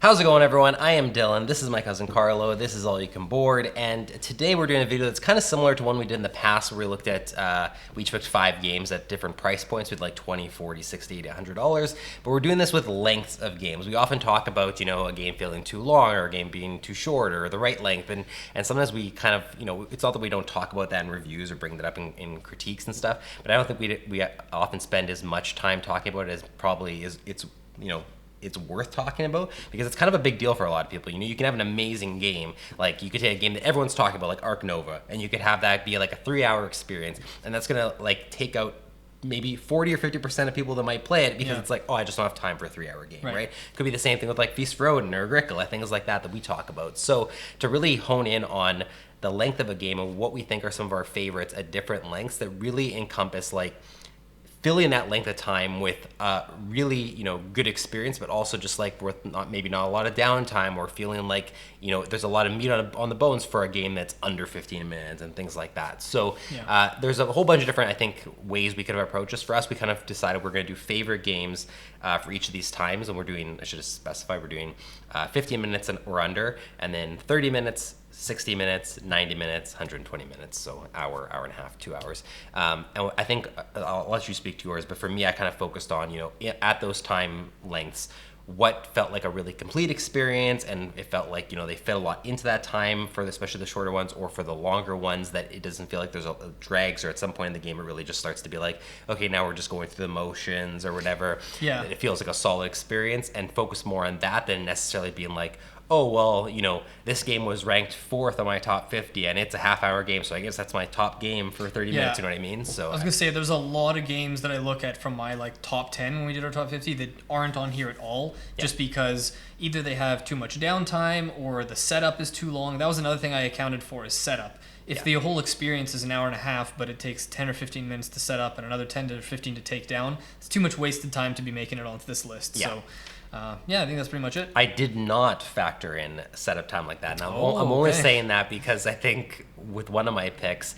How's it going, everyone? I am Dylan. This is my cousin Carlo. This is All You Can Board, and today we're doing a video that's kind of similar to one we did in the past where we looked at, we each picked 5 games at different price points with like $20, $40, $60, $100, but we're doing this with lengths of games. We often talk about, a game feeling too long or a game being too short or the right length, and sometimes we kind of, it's not that we don't talk about that in reviews or bring that up in critiques and stuff, but I don't think we often spend as much time talking about it as probably it's worth talking about, because it's kind of a big deal for a lot of people. You can have an amazing game, like you could take a game that everyone's talking about, like Ark Nova, and you could have that be like a 3-hour experience, and that's gonna like take out maybe 40 or 50% of people that might play it because it's like, oh, I just don't have time for a 3-hour game, right? Could be the same thing with like Feast for Odin or Agricola, things like that we talk about. So to really hone in on the length of a game and what we think are some of our favorites at different lengths that really encompass like filling that length of time with really, good experience, but also just like with maybe not a lot of downtime, or feeling like, there's a lot of meat on the bones for a game that's under 15 minutes and things like that. So there's a whole bunch of different, I think, ways we could have approached this. For us, we kind of decided we're going to do favorite games for each of these times, and we're doing, I should have specified, we're doing 15 minutes or under, and then 30 minutes, 60 minutes, 90 minutes, 120 minutes, so hour and a half, 2 hours. And I think I'll let you speak to yours, but for me, I kind of focused on, at those time lengths, what felt like a really complete experience, and it felt like, they fit a lot into that time for especially the shorter ones, or for the longer ones that it doesn't feel like there's a drags, or at some point in the game it really just starts to be like, okay, now we're just going through the motions or whatever. Yeah. It feels like a solid experience, and focus more on that than necessarily being like, oh, well, this game was ranked 4th on my top 50 and it's a half-hour game, so I guess that's my top game for 30 minutes, you know what I mean? So I was going to say, there's a lot of games that I look at from my top 10 when we did our top 50 that aren't on here at all, just because either they have too much downtime or the setup is too long. That was another thing I accounted for, is setup. If the whole experience is an hour and a half, but it takes 10 or 15 minutes to set up and another 10 to 15 to take down, it's too much wasted time to be making it onto this list. So I think that's pretty much it. I did not factor in setup time like that. Now, I'm only saying that because I think with one of my picks,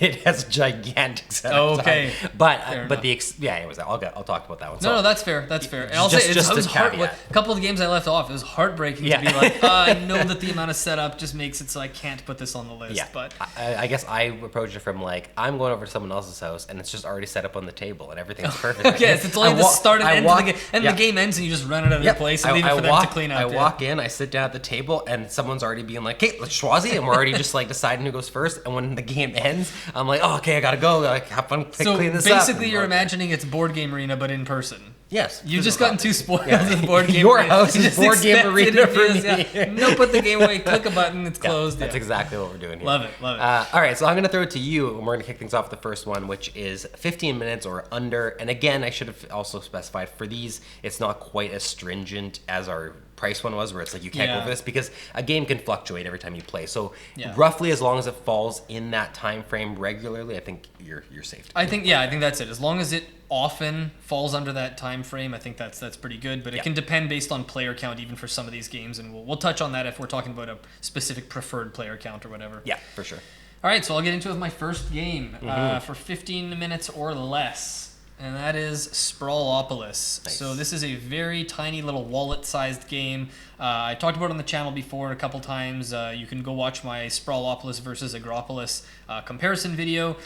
it has gigantic setup time. But anyways, I'll talk about that one. No, that's fair. That's fair. And I'll say it was a couple of the games I left off, it was heartbreaking to be like, I know that the amount of setup just makes it so I can't put this on the list. Yeah. But I guess I approached it from like, I'm going over to someone else's house and it's just already set up on the table and everything's perfect. Okay, so it's only the start and end of the game, and the game ends and you just run it out of your place and leave it for them to clean up. I walk in, I sit down at the table, and someone's already being like, "Okay, let's schwazi," and we're already just like deciding who goes first. And when the game ends, I'm like, "Oh, okay, I gotta go. Like, have fun cleaning this up." So basically, you're imagining it's Board Game Arena, but in person. Yes. You've just gotten too spoiled with Board Game Your Arena. house is Board Game Arena for me. No, put the game away, click a button, it's closed. That's exactly what we're doing here. Love it. All right, so I'm going to throw it to you, and we're going to kick things off with the first one, which is 15 minutes or under. And again, I should have also specified for these, it's not quite as stringent as our price one was, where it's like you can't go over this, because a game can fluctuate every time you play. So roughly, as long as it falls in that time frame regularly, I think you're safe. I think that's it. As long as it often falls under that time frame, I think that's pretty good. But it can depend based on player count, even for some of these games, and we'll touch on that if we're talking about a specific preferred player count or whatever. Yeah, for sure. All right, so I'll get into it with my first game for 15 minutes or less. And that is Sprawlopolis. Nice. So this is a very tiny little wallet-sized game. I talked about it on the channel before a couple times. You can go watch my Sprawlopolis versus Agropolis comparison video.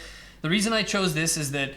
The reason I chose this is that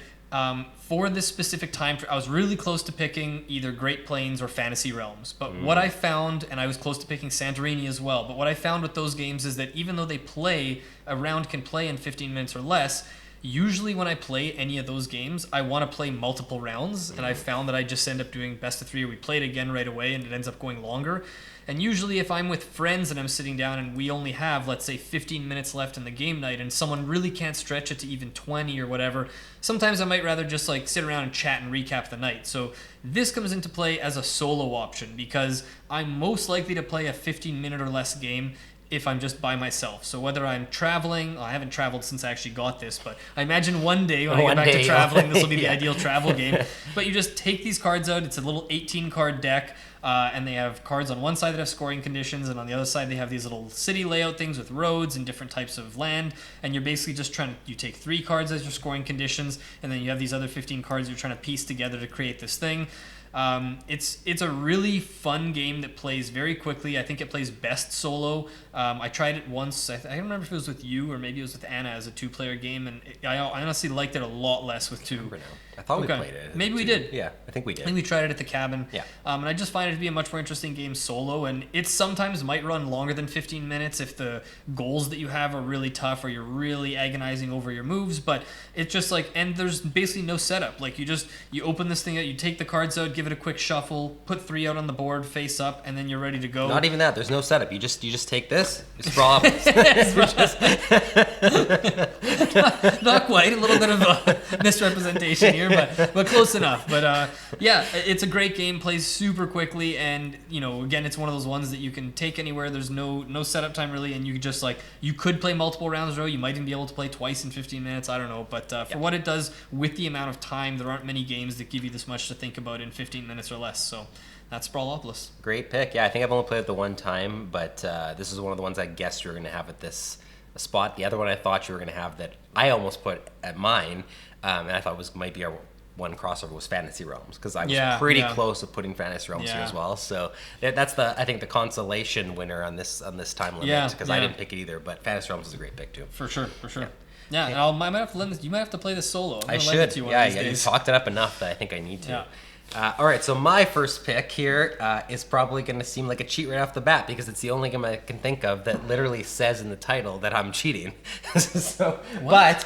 for this specific time, I was really close to picking either Great Plains or Fantasy Realms. But what I found, and I was close to picking Santorini as well, but what I found with those games is that even though a round can play in 15 minutes or less, usually when I play any of those games, I want to play multiple rounds, and I found that I just end up doing best of 3, or we play it again right away, and it ends up going longer. And usually if I'm with friends and I'm sitting down and we only have, let's say, 15 minutes left in the game night, and someone really can't stretch it to even 20 or whatever, sometimes I might rather just sit around and chat and recap the night. So this comes into play as a solo option, because I'm most likely to play a 15-minute or less game if I'm just by myself. So whether I'm traveling, I haven't traveled since I actually got this, but I imagine one day when I get back to traveling, this will be the ideal travel game. But you just take these cards out. It's a little 18-card deck. and they have cards on one side that have scoring conditions, and on the other side they have these little city layout things with roads and different types of land, and you're basically just you take 3 cards as your scoring conditions, and then you have these other 15 cards you're trying to piece together to create this thing. It's a really fun game that plays very quickly. I think it plays best solo. I tried it once. I don't remember if it was with you or maybe it was with Anna as a 2-player game, and I honestly liked it a lot less with 2. I thought we played it. Maybe we did. Yeah, I think we did. I think we tried it at the cabin. Yeah. And I just find it to be a much more interesting game solo, and it sometimes might run longer than 15 minutes if the goals that you have are really tough or you're really agonizing over your moves, but it's just like, and there's basically no setup. Like you open this thing out, you take the cards out, give it a quick shuffle, put 3 out on the board face up, and then you're ready to go. Not even that. There's no setup. You just take this, you sprawl up. Not quite. A little bit of a misrepresentation here, but close enough. But yeah, it's a great game. Plays super quickly, and again, it's one of those ones that you can take anywhere. There's no setup time really, and you just you could play multiple rounds in a row. You might even be able to play twice in 15 minutes. I don't know, but for what it does with the amount of time, there aren't many games that give you this much to think about in 15 minutes or less. So that's Sprawlopolis. Great pick. Yeah, I think I've only played it the one time, but this is one of the ones I guessed you were going to have at this spot. The other one I thought you were going to have that I almost put at mine, and I thought might be our one crossover, was Fantasy Realms, because I was pretty close to putting Fantasy Realms here as well. So that's I think the consolation winner on this time limit, because I didn't pick it either. But Fantasy Realms is a great pick too. For sure. Yeah, and I might have to lend this. You might have to play this solo. I should. You talked it up enough that I think I need to. Yeah. All right, so my first pick here is probably going to seem like a cheat right off the bat, because it's the only game I can think of that literally says in the title that I'm cheating. But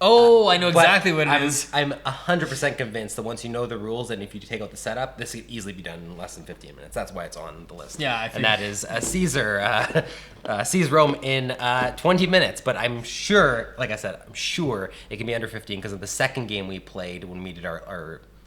I know exactly what it is. I'm 100% convinced that once you know the rules, and if you take out the setup, this could easily be done in less than 15 minutes. That's why it's on the list. Yeah, and that is Caesar sees Rome in 20 minutes. But I'm sure, like I said, it can be under 15, because of the second game we played when we did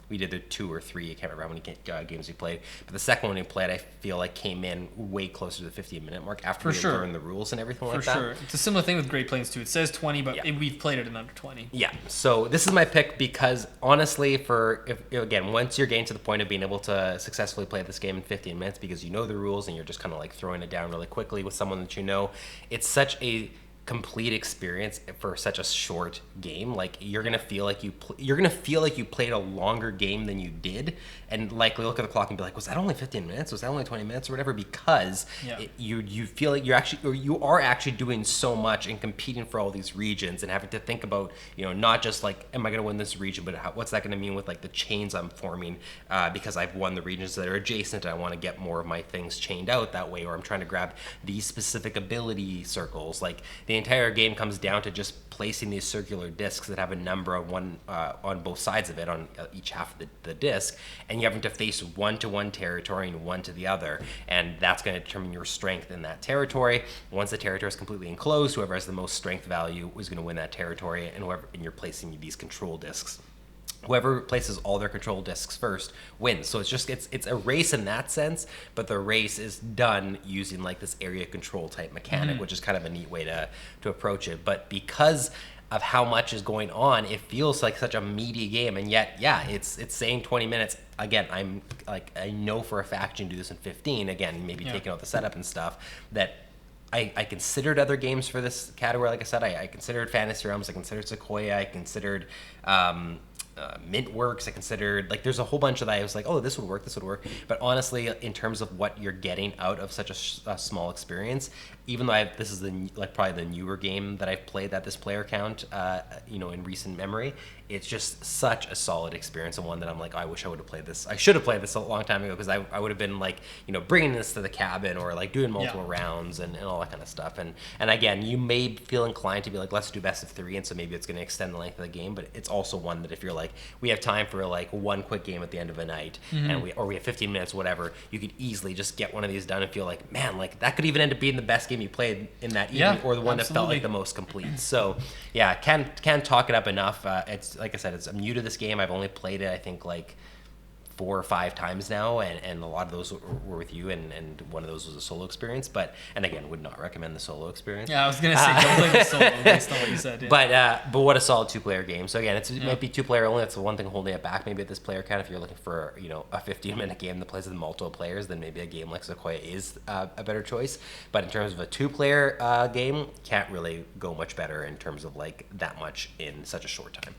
we did the 2 or 3, I can't remember how many games we played, but the second one we played, I feel like came in way closer to the 15-minute mark after we learned the rules and everything like that. For sure. It's a similar thing with Great Plains too. It says 20, but we've played it in under 20. Yeah. So this is my pick because, honestly, once you're getting to the point of being able to successfully play this game in 15 minutes because you know the rules and you're just kind of like throwing it down really quickly with someone that you know, it's such a complete experience for such a short game. Like you're gonna feel like you played a longer game than you did, and likely look at the clock and be like, was that only 15 minutes? Was that only 20 minutes or whatever? Because you feel like you are actually doing so much and competing for all these regions and having to think about not just like, am I gonna win this region, but what's that gonna mean with like the chains I'm forming because I've won the regions that are adjacent and I want to get more of my things chained out that way, or I'm trying to grab these specific ability circles. Like the entire game comes down to just placing these circular discs that have a number of one on both sides of it, on each half of the disc, and you having to face one to one territory and one to the other, and that's going to determine your strength in that territory. Once the territory is completely enclosed, whoever has the most strength value is going to win that territory, and you're placing these control discs. Whoever places all their control discs first wins. So it's a race in that sense, but the race is done using like this area control type mechanic, which is kind of a neat way to approach it. But because of how much is going on, it feels like such a meaty game, and yet it's saying 20 minutes. Again, I'm like, I know for a fact you can do this in 15. Again, maybe taking out the setup and stuff. That I considered other games for this category. Like I said, I considered Fantasy Realms, I considered Sequoia, I considered Mintworks. I considered, like, there's a whole bunch of that. I was like, oh, this would work. But honestly, in terms of what you're getting out of such a small experience, even though this is probably the newer game that I've played at this player count, in recent memory, it's just such a solid experience, and one that I'm like, I wish I would have played this. I should have played this a long time ago, because I would have been like, bringing this to the cabin, or like doing multiple rounds and all that kind of stuff. And again, you may feel inclined to be like, let's do best of 3, and so maybe it's going to extend the length of the game. But it's also one that if you're like, we have time for like one quick game at the end of a night, and we have 15 minutes, whatever, you could easily just get one of these done and feel like, man, like that could even end up being the best game you played in that evening, or the one that felt like the most complete. So can't talk it up enough. It's like I said, I'm new to this game. I've only played it, I think, like 4 or 5 times now, and a lot of those were with you, and one of those was a solo experience. And again, would not recommend the solo experience. Yeah, I was gonna say don't play the solo based on what you said. Yeah. But what a solid 2-player game. So again, it might be 2-player only. That's the one thing holding it back. Maybe at this player count, if you're looking for a 15-minute game that plays with multiple players, then maybe a game like Sequoia is a better choice. But in terms of a 2-player game, can't really go much better in terms of like that much in such a short time.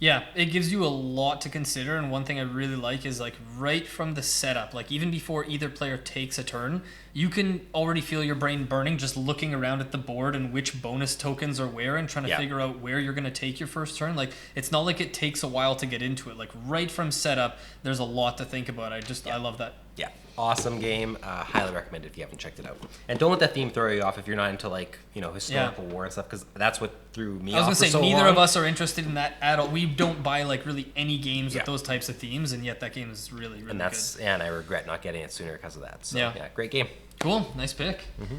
Yeah, it gives you a lot to consider, and one thing I really like is like right from the setup, like even before either player takes a turn, you can already feel your brain burning just looking around at the board and which bonus tokens are where and trying to figure out where you're going to take your first turn. Like it's not like it takes a while to get into it. Like right from setup, there's a lot to think about. I love that. Yeah, awesome game. Highly recommend it if you haven't checked it out. And don't let that theme throw you off if you're not into like historical war and stuff, because that's what threw me off. I was gonna say neither of us are interested in that at all. We don't buy like really any games with those types of themes, and yet that game is really good. And I regret not getting it sooner because of that. So yeah, great game. Cool, nice pick. Mm-hmm.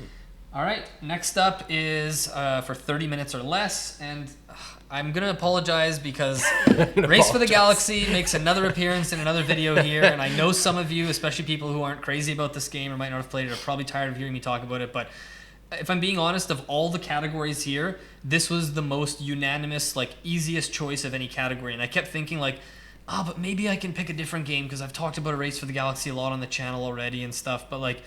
All right, next up is for 30 minutes or less, and I'm going to apologize because Race for the Galaxy makes another appearance in another video here, and I know some of you, especially people who aren't crazy about this game or might not have played it, are probably tired of hearing me talk about it, but if I'm being honest, of all the categories here, this was the most unanimous, like, easiest choice of any category, and I kept thinking, like, but maybe I can pick a different game because I've talked about a Race for the Galaxy a lot on the channel already and stuff, but, like,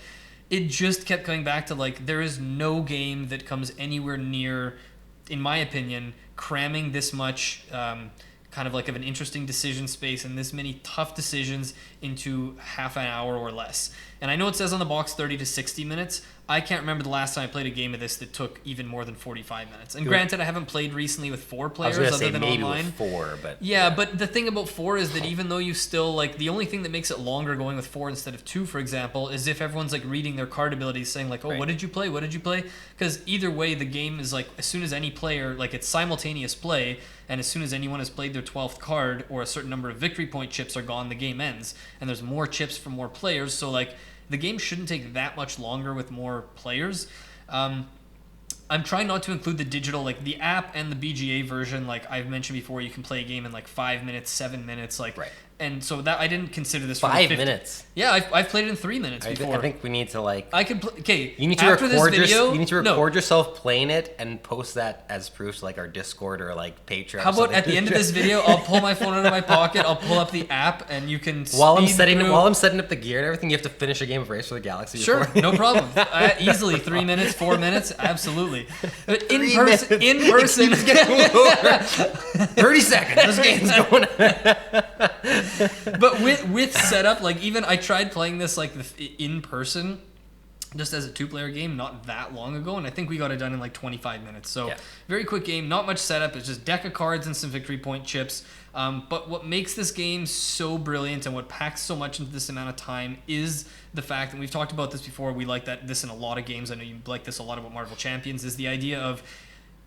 it just kept coming back to, like, there is no game that comes anywhere near, in my opinion, cramming this much kind of like of an interesting decision space and this many tough decisions into half an hour or less. And I know it says on the box 30 to 60 minutes. I can't remember the last time I played a game of this that took even more than 45 minutes. And granted, I haven't played recently with 4 players other than maybe online. With 4, but yeah, but the thing about 4 is that even though you still like the only thing that makes it longer going with 4 instead of 2, for example, is if everyone's like reading their card abilities, saying like, "Oh, what did you play? What did you play?" Because either way, the game is like as soon as any player like it's simultaneous play, and as soon as anyone has played their 12th card or a certain number of victory point chips are gone, the game ends, and there's more chips for more players. So like. The game shouldn't take that much longer with more players. I'm trying not to include the digital, like the app and the BGA version. Like I've mentioned before, you can play a game in like 5 minutes, 7 minutes, like. Right. And so that I didn't consider this 5 minutes. Yeah, I've played it in 3 minutes before. I think we need to like. I could. Okay. You need to record you need to record yourself playing it and post that as proof to like our Discord or like Patreon. How about at the end of this video, I'll pull my phone out of my pocket, I'll pull up the app, and you can. While I'm setting up the gear and everything, you have to finish a game of Race for the Galaxy. Sure, no problem. Easily 3 minutes, 4 minutes, absolutely. But in person, 30 seconds. This game's going. But with setup, like even I tried playing this like in person, just as a 2-player game not that long ago, and I think we got it done in like 25 minutes. So very quick game, not much setup. It's just deck of cards and some victory point chips. But what makes this game so brilliant and what packs so much into this amount of time is the fact, and we've talked about this before, we like this in a lot of games. I know you like this a lot about Marvel Champions, is the idea of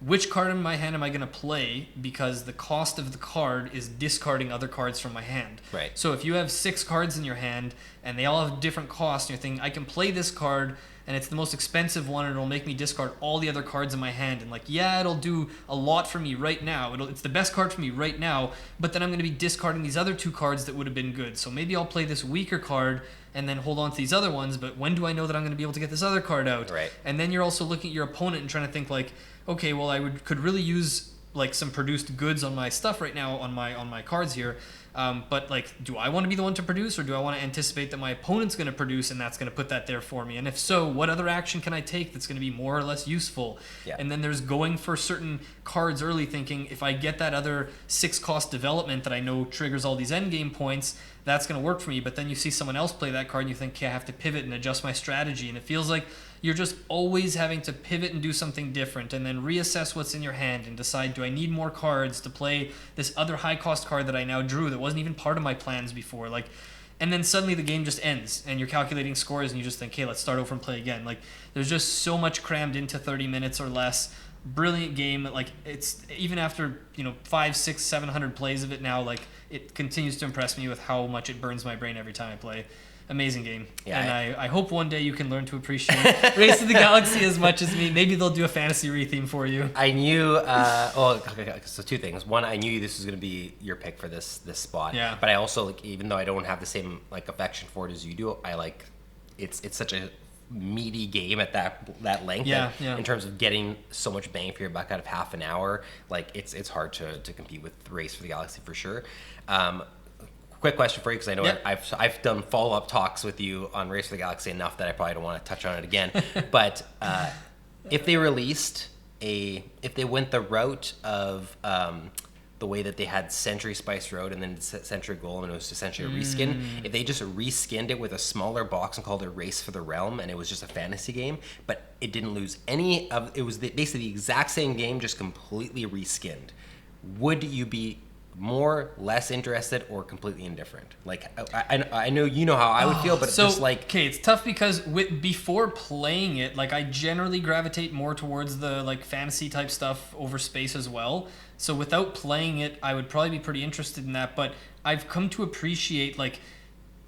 which card in my hand am I going to play, because the cost of the card is discarding other cards from my hand. Right. So if you have 6 cards in your hand and they all have different costs, and you're thinking, I can play this card and it's the most expensive one and it'll make me discard all the other cards in my hand. And like, yeah, it'll do a lot for me right now. It's the best card for me right now, but then I'm going to be discarding these other 2 cards that would have been good. So maybe I'll play this weaker card and then hold on to these other ones, but when do I know that I'm going to be able to get this other card out? Right. And then you're also looking at your opponent and trying to think like, okay, well, could really use like some produced goods on my stuff right now on my cards here. But like, do I want to be the one to produce, or do I want to anticipate that my opponent's going to produce and that's going to put that there for me? And if so, what other action can I take that's going to be more or less useful? Yeah. And then there's going for certain cards early, thinking if I get that other 6-cost development that I know triggers all these endgame points, that's going to work for me. But then you see someone else play that card and you think, okay, I have to pivot and adjust my strategy. And it feels like you're just always having to pivot and do something different, and then reassess what's in your hand and decide, do I need more cards to play this other high-cost card that I now drew that wasn't even part of my plans before? Like, and then suddenly the game just ends, and you're calculating scores, and you just think, okay, let's start over and play again. Like, there's just so much crammed into 30 minutes or less. Brilliant game. Like, it's even after 500, 600, 700 plays of it now, like, it continues to impress me with how much it burns my brain every time I play. Amazing game. Yeah, and I hope one day you can learn to appreciate Race of the Galaxy as much as me. Maybe they'll do a fantasy re-theme for you. I knew, so two things. One, I knew this was going to be your pick for this spot. Yeah. But I also, like, even though I don't have the same, like, affection for it as you do, I like, it's such a meaty game at that length. Yeah, that yeah. In terms of getting so much bang for your buck out of half an hour, like, it's hard to compete with Race for the Galaxy for sure. Quick question for you, because I know Yep. I've done follow-up talks with you on Race for the Galaxy enough that I probably don't want to touch on it again. But if they went the route of the way that they had Century Spice Road and then Century Golem, and it was essentially a reskin, if they just reskinned it with a smaller box and called it Race for the Realm, and it was just a fantasy game, but it didn't lose any of, it was basically the exact same game, just completely reskinned, would you be more, less interested, or completely indifferent? Like, I know you know how I would feel, but So, just like, okay, it's tough because before playing it, like, I generally gravitate more towards the, like, fantasy type stuff over space as well. So without playing it, I would probably be pretty interested in that. But I've come to appreciate, like,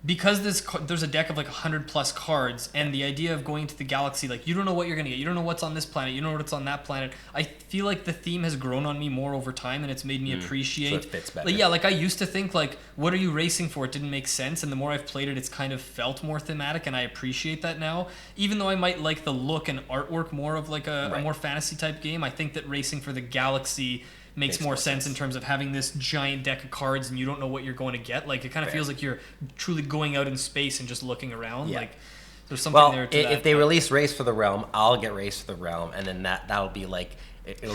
because there's a deck of like 100 plus cards, and the idea of going to the galaxy, like, you don't know what you're gonna get, you don't know what's on this planet, you don't know what's on that planet. I feel like the theme has grown on me more over time, and it's made me appreciate. so it fits better. Like, yeah, like I used to think like, what are you racing for? It didn't make sense, and the more I've played it, it's kind of felt more thematic, and I appreciate that now. Even though I might like the look and artwork more of like a more fantasy type game, I think that racing for the galaxy makes more sense in terms of having this giant deck of cards and you don't know what you're going to get. Like, it kind of feels like you're truly going out in space and just looking around. Yeah. Like, there's something there to that. If they release Race for the Realm, I'll get Race for the Realm, and then that'll be like,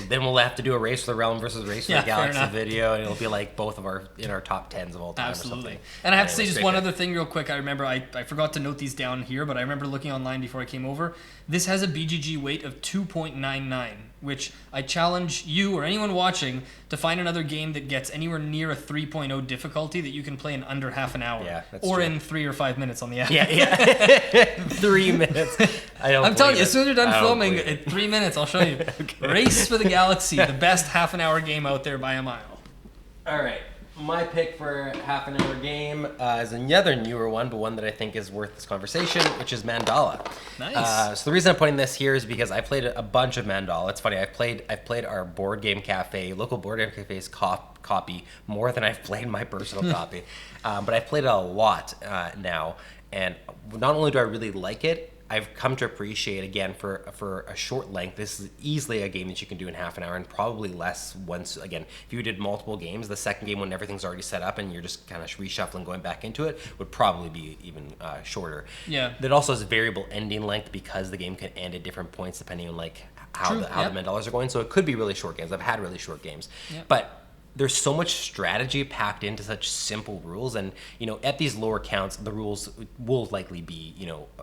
then we'll have to do a Race for the Realm versus Race for the Galaxy video, and it'll be like both of our top 10s of all time. Absolutely. Or something. And I have to say just one other thing real quick. I remember I forgot to note these down here, but I remember looking online before I came over. This has a BGG weight of 2.99, which I challenge you or anyone watching to find another game that gets anywhere near a 3.0 difficulty that you can play in under half an hour. Yeah, that's or true. in 3 or 5 minutes on the app. Yeah. 3 minutes. I'm telling you, as soon as you're done filming, in in 3 minutes, I'll show you. Okay. Race for the Galaxy, the best half an hour game out there by a mile. All right. My pick for half an hour game is another newer one, but one that I think is worth this conversation, which is Mandala. Nice. So the reason I'm putting this here is because I played a bunch of Mandala. It's funny, I've played our Board Game Cafe, local Board Game Cafe's copy more than I've played my personal copy. But I've played it a lot now, and not only do I really like it, I've come to appreciate, again, for a short length, this is easily a game that you can do in half an hour, and probably less once, again, if you did multiple games, the second game when everything's already set up and you're just kind of reshuffling, going back into it, would probably be even shorter. Yeah. That also has a variable ending length because the game can end at different points depending on like how the mandalas are going, so it could be really short games. I've had really short games. Yep. But there's so much strategy packed into such simple rules, and at these lower counts, the rules will likely be,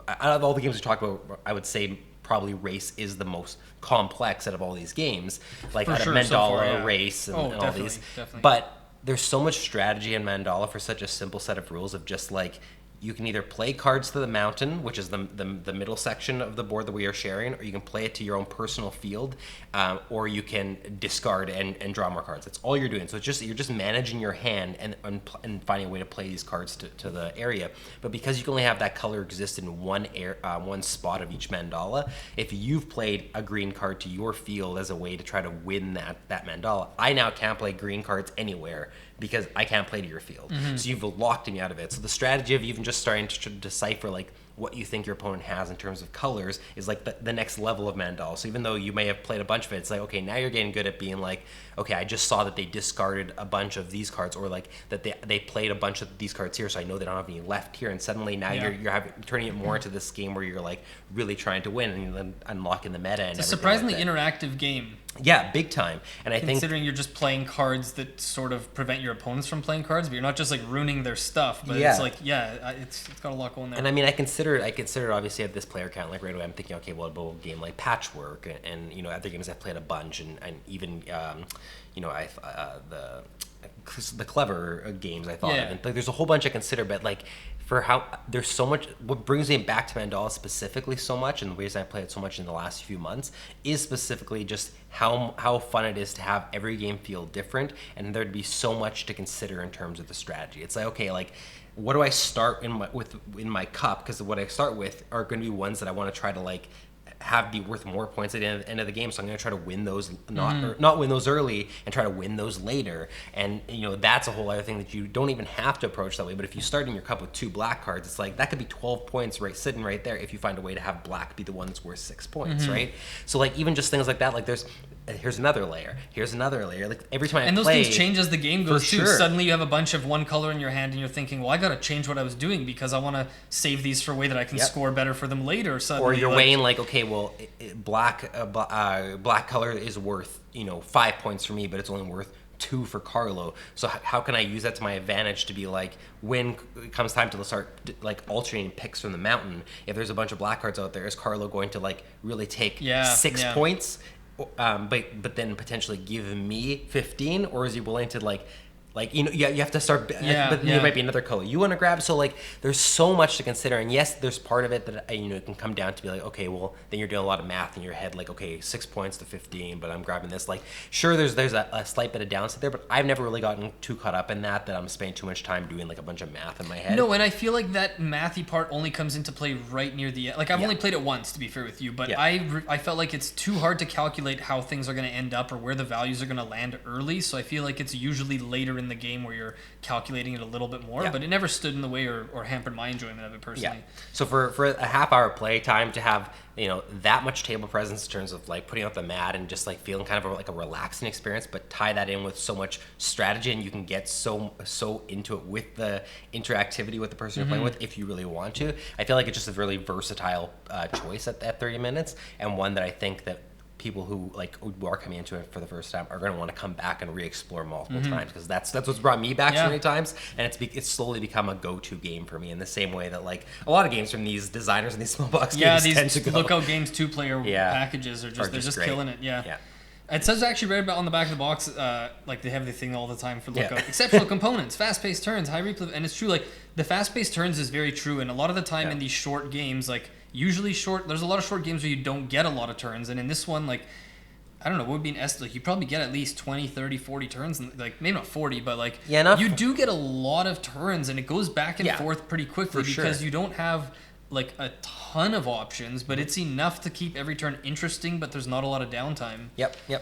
out of all the games we talk about, I would say probably Race is the most complex out of all these games, like out of Mandala, Race, and all these. Definitely. But there's so much strategy in Mandala for such a simple set of rules of just like, you can either play cards to the mountain, which is the middle section of the board that we are sharing, or you can play it to your own personal field, or you can discard and draw more cards. That's all you're doing. So you're just managing your hand and finding a way to play these cards to the area. But because you can only have that color exist in one spot of each mandala, if you've played a green card to your field as a way to try to win that mandala, I now can't play green cards anywhere because I can't play to your field. Mm-hmm. So you've locked me out of it. So the strategy of even just starting to decipher like what you think your opponent has in terms of colors is like the next level of mandala. So even though you may have played a bunch of it, it's like, okay, now you're getting good at being like, okay, I just saw that they discarded a bunch of these cards, or like that they played a bunch of these cards here, so I know they don't have any left here, and suddenly now you're turning it more into this game where you're like really trying to win and then unlocking the meta. And it's a surprisingly interactive game. Yeah, big time. And I think considering you're just playing cards that sort of prevent your opponents from playing cards, but you're not just like ruining their stuff. But it's like, it's got a lot going there. And I mean, I consider obviously at this player count, like right away I'm thinking, okay, well, a game like Patchwork and other games I've played a bunch, and even the clever games I thought Yeah. of. And, like, there's a whole bunch I consider, but like for how there's so much. What brings me back to Mandala specifically so much, and the reason I play it so much in the last few months, is specifically just how fun it is to have every game feel different, and there'd be so much to consider in terms of the strategy. It's like, okay, like, what do I start in my cup? Because what I start with are going to be ones that I want to try to like have be worth more points at the end of the game. So I'm going to try to win those, not win those early, and try to win those later. And that's a whole other thing that you don't even have to approach that way. But if you start in your cup with 2 black cards, it's like that could be 12 points sitting right there if you find a way to have black be the one that's worth 6 points, right? So like even just things like that, like here's another layer. Here's another layer. Like every time I play, and those things change as the game goes too. sure. Suddenly you have a bunch of one color in your hand, and you're thinking, "Well, I got to change what I was doing because I want to save these for a way that I can score better for them later." Suddenly, or you're weighing like, okay, well, black color is worth 5 points for me, but it's only worth 2 for Carlo. So how can I use that to my advantage to be like, when it comes time to start like alternating picks from the mountain, if there's a bunch of black cards out there, is Carlo going to like really take 6 points? But then potentially give me 15, or is he willing to like you have to start, but there might be another color you want to grab. So like there's so much to consider, and yes, there's part of it that it can come down to be like, okay, well then you're doing a lot of math in your head, like, okay, 6 points to 15, but I'm grabbing this. Like, sure, there's a slight bit of downside there, but I've never really gotten too caught up in that I'm spending too much time doing like a bunch of math in my head. No, and I feel like that mathy part only comes into play right near the end. Like, I've only played it once, to be fair with you, but I felt like it's too hard to calculate how things are going to end up or where the values are going to land early. So I feel like it's usually later in the game where you're calculating it a little bit more, but it never stood in the way or hampered my enjoyment of it personally. So for a half-hour play time to have that much table presence in terms of like putting out the mat and just like feeling kind of like a relaxing experience, but tie that in with so much strategy, and you can get so into it with the interactivity with the person you're playing with if you really want to. I feel like it's just a really versatile choice at 30 minutes, and one that I think that people who are coming into it for the first time are going to want to come back and re-explore multiple times, because that's what's brought me back so many times, and it's slowly become a go-to game for me in the same way that like a lot of games from these designers and these small box games tend to go. Lookout Games 2-player packages are just killing it. It says actually right about on the back of the box, like they have the thing all the time for Lookout. Exceptional components, fast-paced turns, high replay, and it's true. Like the fast-paced turns is very true, and a lot of the time in these short games, like usually there's a lot of short games where you don't get a lot of turns, and in this one, like, I don't know, what would be an estimate? Like, you probably get at least 20, 30, 40 turns, and like maybe not 40, but like you do get a lot of turns, and it goes back and forth pretty quickly because you don't have like a ton of options, but it's enough to keep every turn interesting, but there's not a lot of downtime.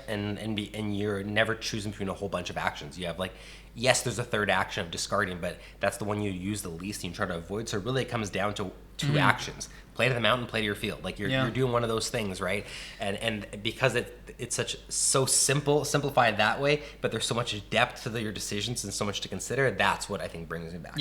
And you're never choosing between a whole bunch of actions. You have like, yes, there's a third action of discarding, but that's the one you use the least and you try to avoid. So really it comes down to 2 actions. Play to the mountain, play to your field. Like you're doing one of those things, right? And because it's so simplified that way, but there's so much depth to your decisions and so much to consider. That's what I think brings me back.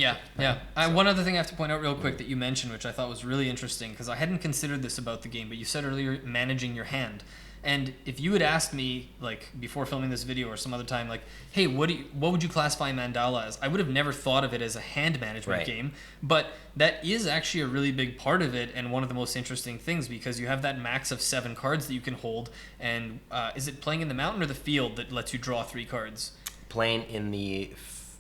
One other thing I have to point out real quick that you mentioned, which I thought was really interesting, because I hadn't considered this about the game, but you said earlier managing your hand. And if you had asked me, like, before filming this video or some other time, like, hey, what would you classify Mandala as? I would have never thought of it as a hand management game, but that is actually a really big part of it and one of the most interesting things, because you have that max of 7 cards that you can hold, and is it playing in the mountain or the field that lets you draw 3 cards? Playing in the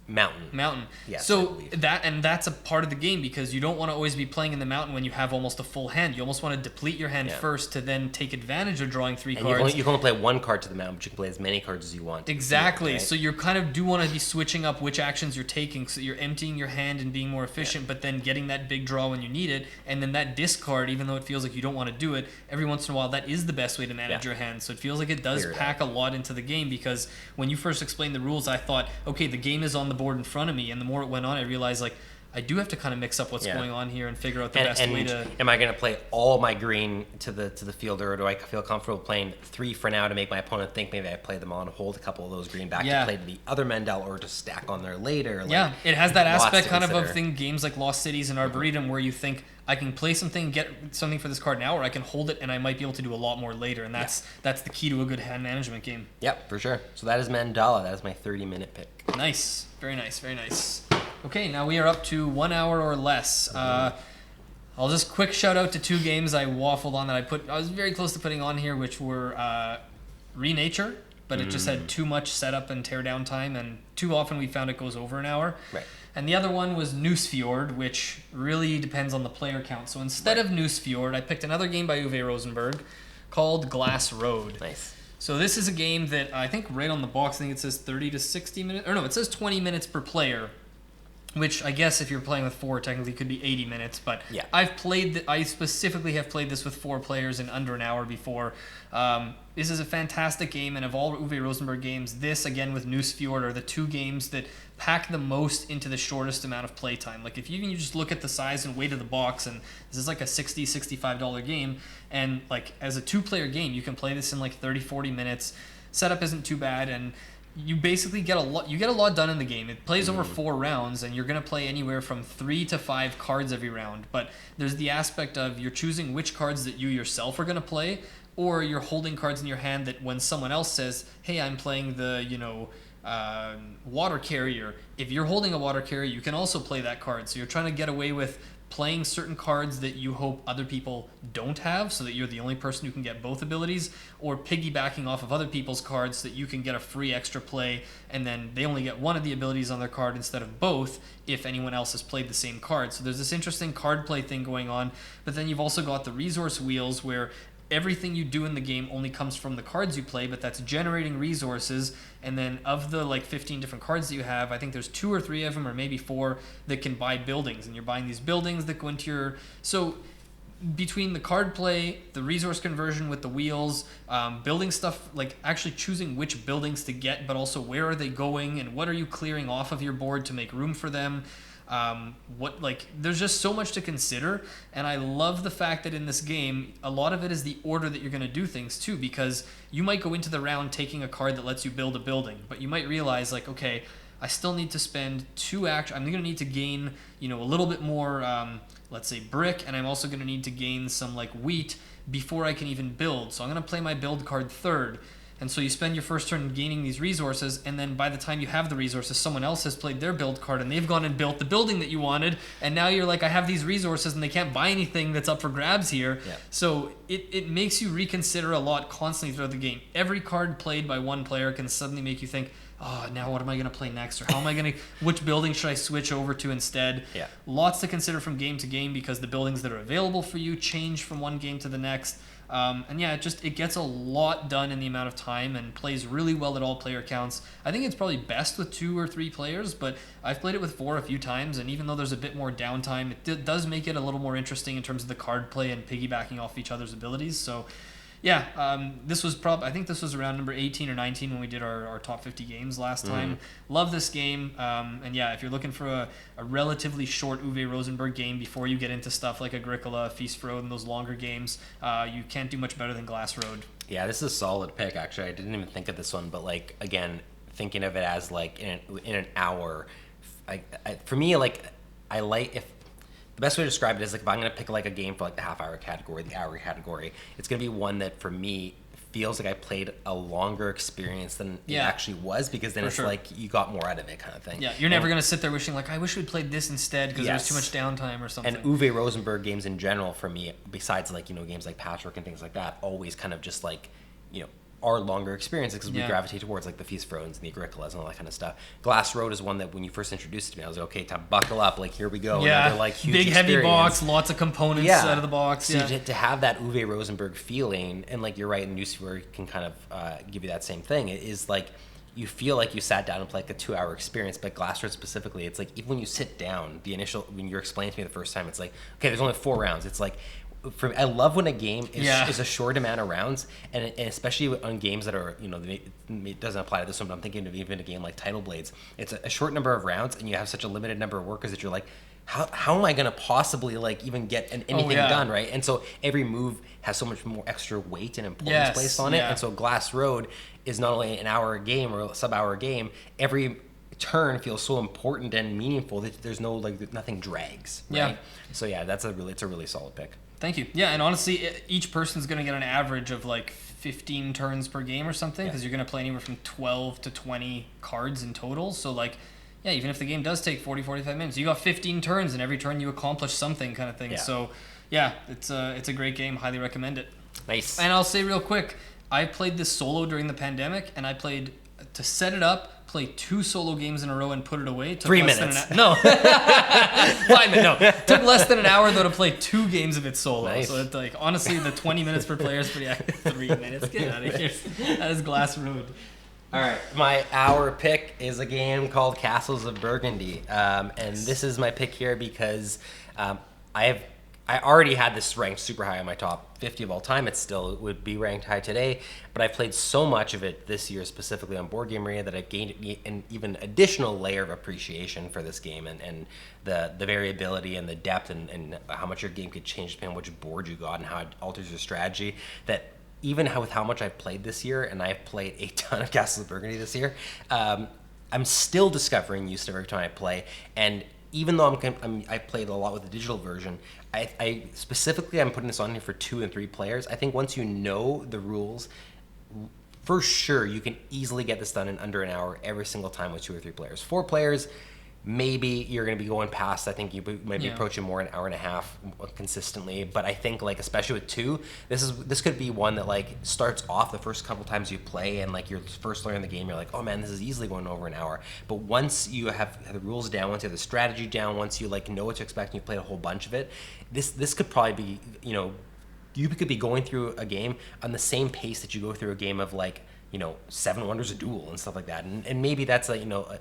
mountain. Yes. So that's a part of the game, because you don't want to always be playing in the mountain when you have almost a full hand. You almost want to deplete your hand first to then take advantage of drawing 3 cards. You can only play 1 card to the mountain, but you can play as many cards as you want. Exactly. Right? So you kind of do want to be switching up which actions you're taking, so you're emptying your hand and being more efficient, but then getting that big draw when you need it, and then that discard, even though it feels like you don't want to do it, every once in a while that is the best way to manage your hand. So it feels like it does pack a lot into the game, because when you first explained the rules, I thought, okay, the game is on the board in front of me, and the more it went on, I realized, like, I do have to kind of mix up what's going on here and figure out the best way to... Am I going to play all my green to the field, or do I feel comfortable playing 3 for now to make my opponent think maybe I play them all and hold a couple of those green back to play to the other Mandala, or to stack on there later? Like, it has that aspect kind of thing, games like Lost Cities and Arboretum, where you think, I can play something, get something for this card now, or I can hold it and I might be able to do a lot more later, and that's the key to a good hand management game. Yep, for sure. So that is Mandala. That is my 30-minute pick. Nice. Very nice, very nice. Okay, now we are up to 1 hour or less. I'll just quick shout out to 2 games I waffled on that I was very close to putting on here, which were Renature but it just had too much setup and teardown time, and too often we found it goes over an hour. Right. And the other one was Noose Fjord, which really depends on the player count. So instead of Noose Fjord, I picked another game by Uwe Rosenberg called Glass Road. Nice. So this is a game that I think right on the box, I think it says 30 to 60 minutes. Or no, it says 20 minutes per player, which I guess if you're playing with 4, technically could be 80 minutes. But yeah. I specifically have played this with 4 players in under an hour before. This is a fantastic game, and of all Uwe Rosenberg games, this, again with Noose Fjord, are the 2 games that pack the most into the shortest amount of playtime. Like, if you just look at the size and weight of the box, and this is like a $60, $65 game, and like as a 2-player game, you can play this in like 30, 40 minutes. Setup isn't too bad, and you basically get a lot done in the game. It plays over 4 rounds, and you're going to play anywhere from 3 to 5 cards every round. But there's the aspect of you're choosing which cards that you yourself are going to play, or you're holding cards in your hand that when someone else says, hey, I'm playing the, water carrier, if you're holding a water carrier, you can also play that card. So you're trying to get away with playing certain cards that you hope other people don't have, so that you're the only person who can get both abilities, or piggybacking off of other people's cards so that you can get a free extra play, and then they only get one of the abilities on their card instead of both if anyone else has played the same card. So there's this interesting card play thing going on, but then you've also got the resource wheels where everything you do in the game only comes from the cards you play, but that's generating resources. And then of the like 15 different cards that you have, I think there's 2 or 3 of them, or maybe 4, that can buy buildings, and you're buying these buildings that go into your... So between the card play, the resource conversion with the wheels, building stuff, like actually choosing which buildings to get, but also where are they going and what are you clearing off of your board to make room for them. There's just so much to consider, and I love the fact that in this game a lot of it is the order that you're going to do things too, because you might go into the round taking a card that lets you build a building, but you might realize like, okay, I still need to spend 2 action. I'm going to need to gain, a little bit more, let's say brick, and I'm also going to need to gain some like wheat before I can even build. So I'm going to play my build card third. And so you spend your first turn gaining these resources, and then by the time you have the resources, someone else has played their build card, and they've gone and built the building that you wanted, and now you're like, I have these resources, and they can't buy anything that's up for grabs here. Yeah. So it makes you reconsider a lot constantly throughout the game. Every card played by one player can suddenly make you think, oh, now what am I going to play next? Or how am I going to, which building should I switch over to instead? Yeah. Lots to consider from game to game, because the buildings that are available for you change from one game to the next. It gets a lot done in the amount of time, and plays really well at all player counts. I think it's probably best with 2 or 3 players, but I've played it with 4 a few times, and even though there's a bit more downtime, it does make it a little more interesting in terms of the card play and piggybacking off each other's abilities. So this was I think this was around number 18 or 19 when we did our top 50 games last time. Love this game. If you're looking for a relatively short Uwe Rosenberg game before you get into stuff like Agricola, Feast for Odin, those longer games, you can't do much better than Glass Road. Yeah, this is a solid pick, actually. I didn't even think of this one, but like, again, thinking of it as like in an hour, for me, like, I like, if the best way to describe it is like, if I'm going to pick like a game for like the half-hour category, the hour category, it's going to be one that for me feels like I played a longer experience than it actually was, because then like you got more out of it, kind of thing. Yeah, you're never going to sit there wishing like, I wish we'd played this instead because there was too much downtime or something. And Uwe Rosenberg games in general for me, besides like, games like Patchwork and things like that, always kind of just like, are longer experiences, because we gravitate towards like the Feast for Odins and the Agricolas and all that kind of stuff. Glass Road is one that when you first introduced it to me, I was like, okay, time buckle up, like here we go. Yeah, another, like, huge big experience. Heavy box, lots of components out of the box. So to have that Uwe Rosenberg feeling, and like you're right, and Newsfjord can kind of give you that same thing. It is like you feel like you sat down and played like a 2-hour experience, but Glass Road specifically, it's like even when you sit down, when you're explaining to me the first time, it's like, okay, there's only 4 rounds. It's like, I love when a game is a short amount of rounds, and especially on games that are, it doesn't apply to this one, but I'm thinking of even a game like Tidal Blades. It's a short number of rounds, and you have such a limited number of workers that you're like, how am I going to possibly like even get anything done, right? And so every move has so much more extra weight and importance placed on it. And so Glass Road is not only an hour game or a sub-hour game, every turn feels so important and meaningful that there's no like nothing drags, right? Yeah. So it's a really solid pick. Thank you. Yeah, and honestly, each person's going to get an average of like 15 turns per game or something, because you're going to play anywhere from 12 to 20 cards in total. So like, even if the game does take 40, 45 minutes, you got 15 turns, and every turn you accomplish something, kind of thing. Yeah. So it's a great game. Highly recommend it. Nice. And I'll say real quick, I played this solo during the pandemic, and I played to set it up. Play 2 solo games in a row and put it away. Took 3 less minutes. Than no. 5 minutes. No. Took less than an hour though to play 2 games of it solo. Nice. So it's like honestly the 20 minutes per player is pretty accurate. 3 minutes. Get out of here. That is Glass Road. All right, my hour pick is a game called Castles of Burgundy, and this is my pick here because I already had this ranked super high on my top 50 of all time. It still would be ranked high today, but I played so much of it this year, specifically on Board Game Arena, that I've gained an even additional layer of appreciation for this game and the variability and the depth and how much your game could change depending on which board you got and how it alters your strategy. That even with how much I've played this year, and I've played a ton of Castles of Burgundy this year, I'm still discovering use every time I play. And even though I played a lot with the digital version, I specifically I'm putting this on here for 2 and 3 players. I think once you know the rules, for sure you can easily get this done in under an hour every single time with 2 or 3 players. 4 players, maybe you're going to be going past. I think you might be approaching more an hour and a half consistently. But I think like especially with 2, this could be one that like starts off the first couple times you play and like you're first learning the game. You're like, oh man, this is easily going over an hour. But once you have the rules down, once you have the strategy down, once you like know what to expect and you've played a whole bunch of it, this could probably be, you could be going through a game on the same pace that you go through a game of like, 7 Wonders of Duel and stuff like that. And maybe that's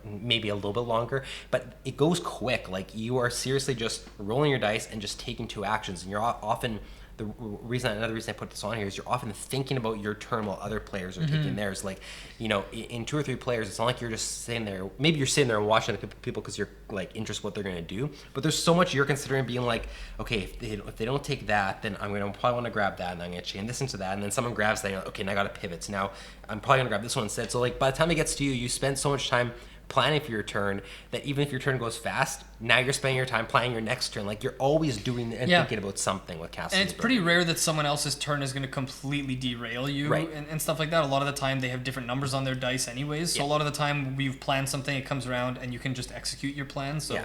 maybe a little bit longer, but it goes quick. Like you are seriously just rolling your dice and just taking 2 actions. And you're often, another reason I put this on here is you're often thinking about your turn while other players are taking theirs. Like, in 2 or 3 players, it's not like you're just sitting there. Maybe you're sitting there and watching the people because you're like interested in what they're going to do. But there's so much you're considering being like, okay, if they don't take that, then I'm going to probably want to grab that, and I'm going to chain this into that. And then someone grabs that, and you're like, okay, now I got to pivot. So now I'm probably going to grab this one instead. So like by the time it gets to you, you spend so much time planning for your turn that even if your turn goes fast, now you're spending your time planning your next turn. Like you're always doing and thinking about something with Castles. And it's pretty rare that someone else's turn is going to completely derail you and stuff like that. A lot of the time they have different numbers on their dice anyways. So a lot of the time we've planned something, it comes around and you can just execute your plan. So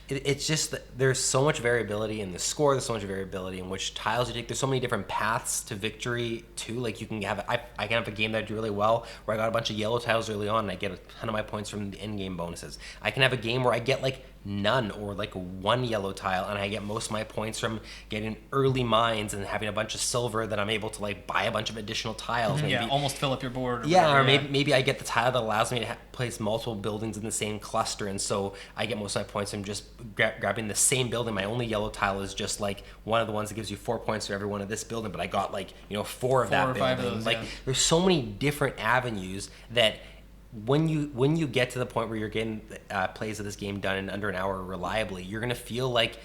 it's just that there's so much variability in the score. There's so much variability in which tiles you take. There's so many different paths to victory too. Like you can have, I can have a game that I do really well where I got a bunch of yellow tiles early on and I get a ton of my points from the end game bonuses. I can have a game where I get like none or like 1 yellow tile and I get most of my points from getting early mines and having a bunch of silver that I'm able to like buy a bunch of additional tiles. Maybe, almost fill up your board. Or maybe I get the tile that allows me to place multiple buildings in the same cluster, and so I get most of my points from just grabbing the same building. My only yellow tile is just like one of the ones that gives you 4 points for every one of this building, but I got like 4 of that building. 5 of those, like there's so many different avenues that when you get to the point where you're getting plays of this game done in under an hour reliably, you're gonna feel like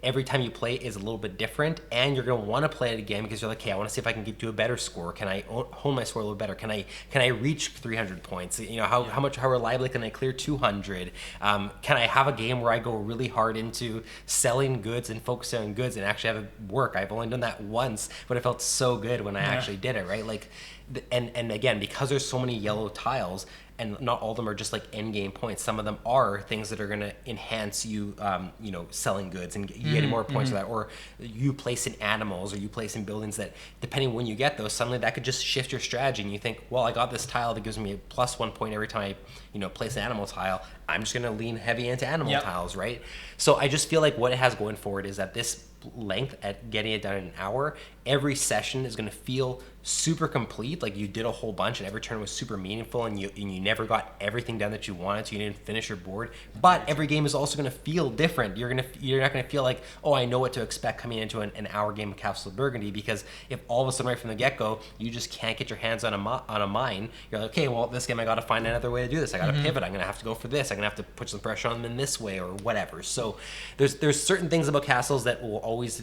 every time you play is a little bit different, and you're going to want to play it again because you're like, okay, I want to see if I can do a better score. Can I hone my score a little better? Can I reach 300 points? How reliably can I clear 200? Can I have a game where I go really hard into selling goods and focusing on goods and actually have it work? I've only done that once, but it felt so good when I actually did it, right? Like, and again, because there's so many yellow tiles, and not all of them are just like end game points. Some of them are things that are going to enhance you, selling goods and you getting more points for that, or you placing animals, or you placing buildings that, depending when you get those, suddenly that could just shift your strategy. And you think, well, I got this tile that gives me a +1 point every time I, place an animal tile. I'm just going to lean heavy into animal tiles, right? So I just feel like what it has going forward is that this length at getting it done in an hour, every session is going to feel super complete, like you did a whole bunch and every turn was super meaningful, and you never got everything done that you wanted, so you didn't finish your board. But every game is also going to feel different. You're not going to feel like, oh, I know what to expect coming into an hour game of Castles of Burgundy, because if all of a sudden right from the get-go you just can't get your hands on a mine, you're like, okay, well, this game I got to find another way to do this. I got to pivot. I'm going to have to go for this. I'm going to have to put some pressure on them in this way or whatever. So there's certain things about castles that will always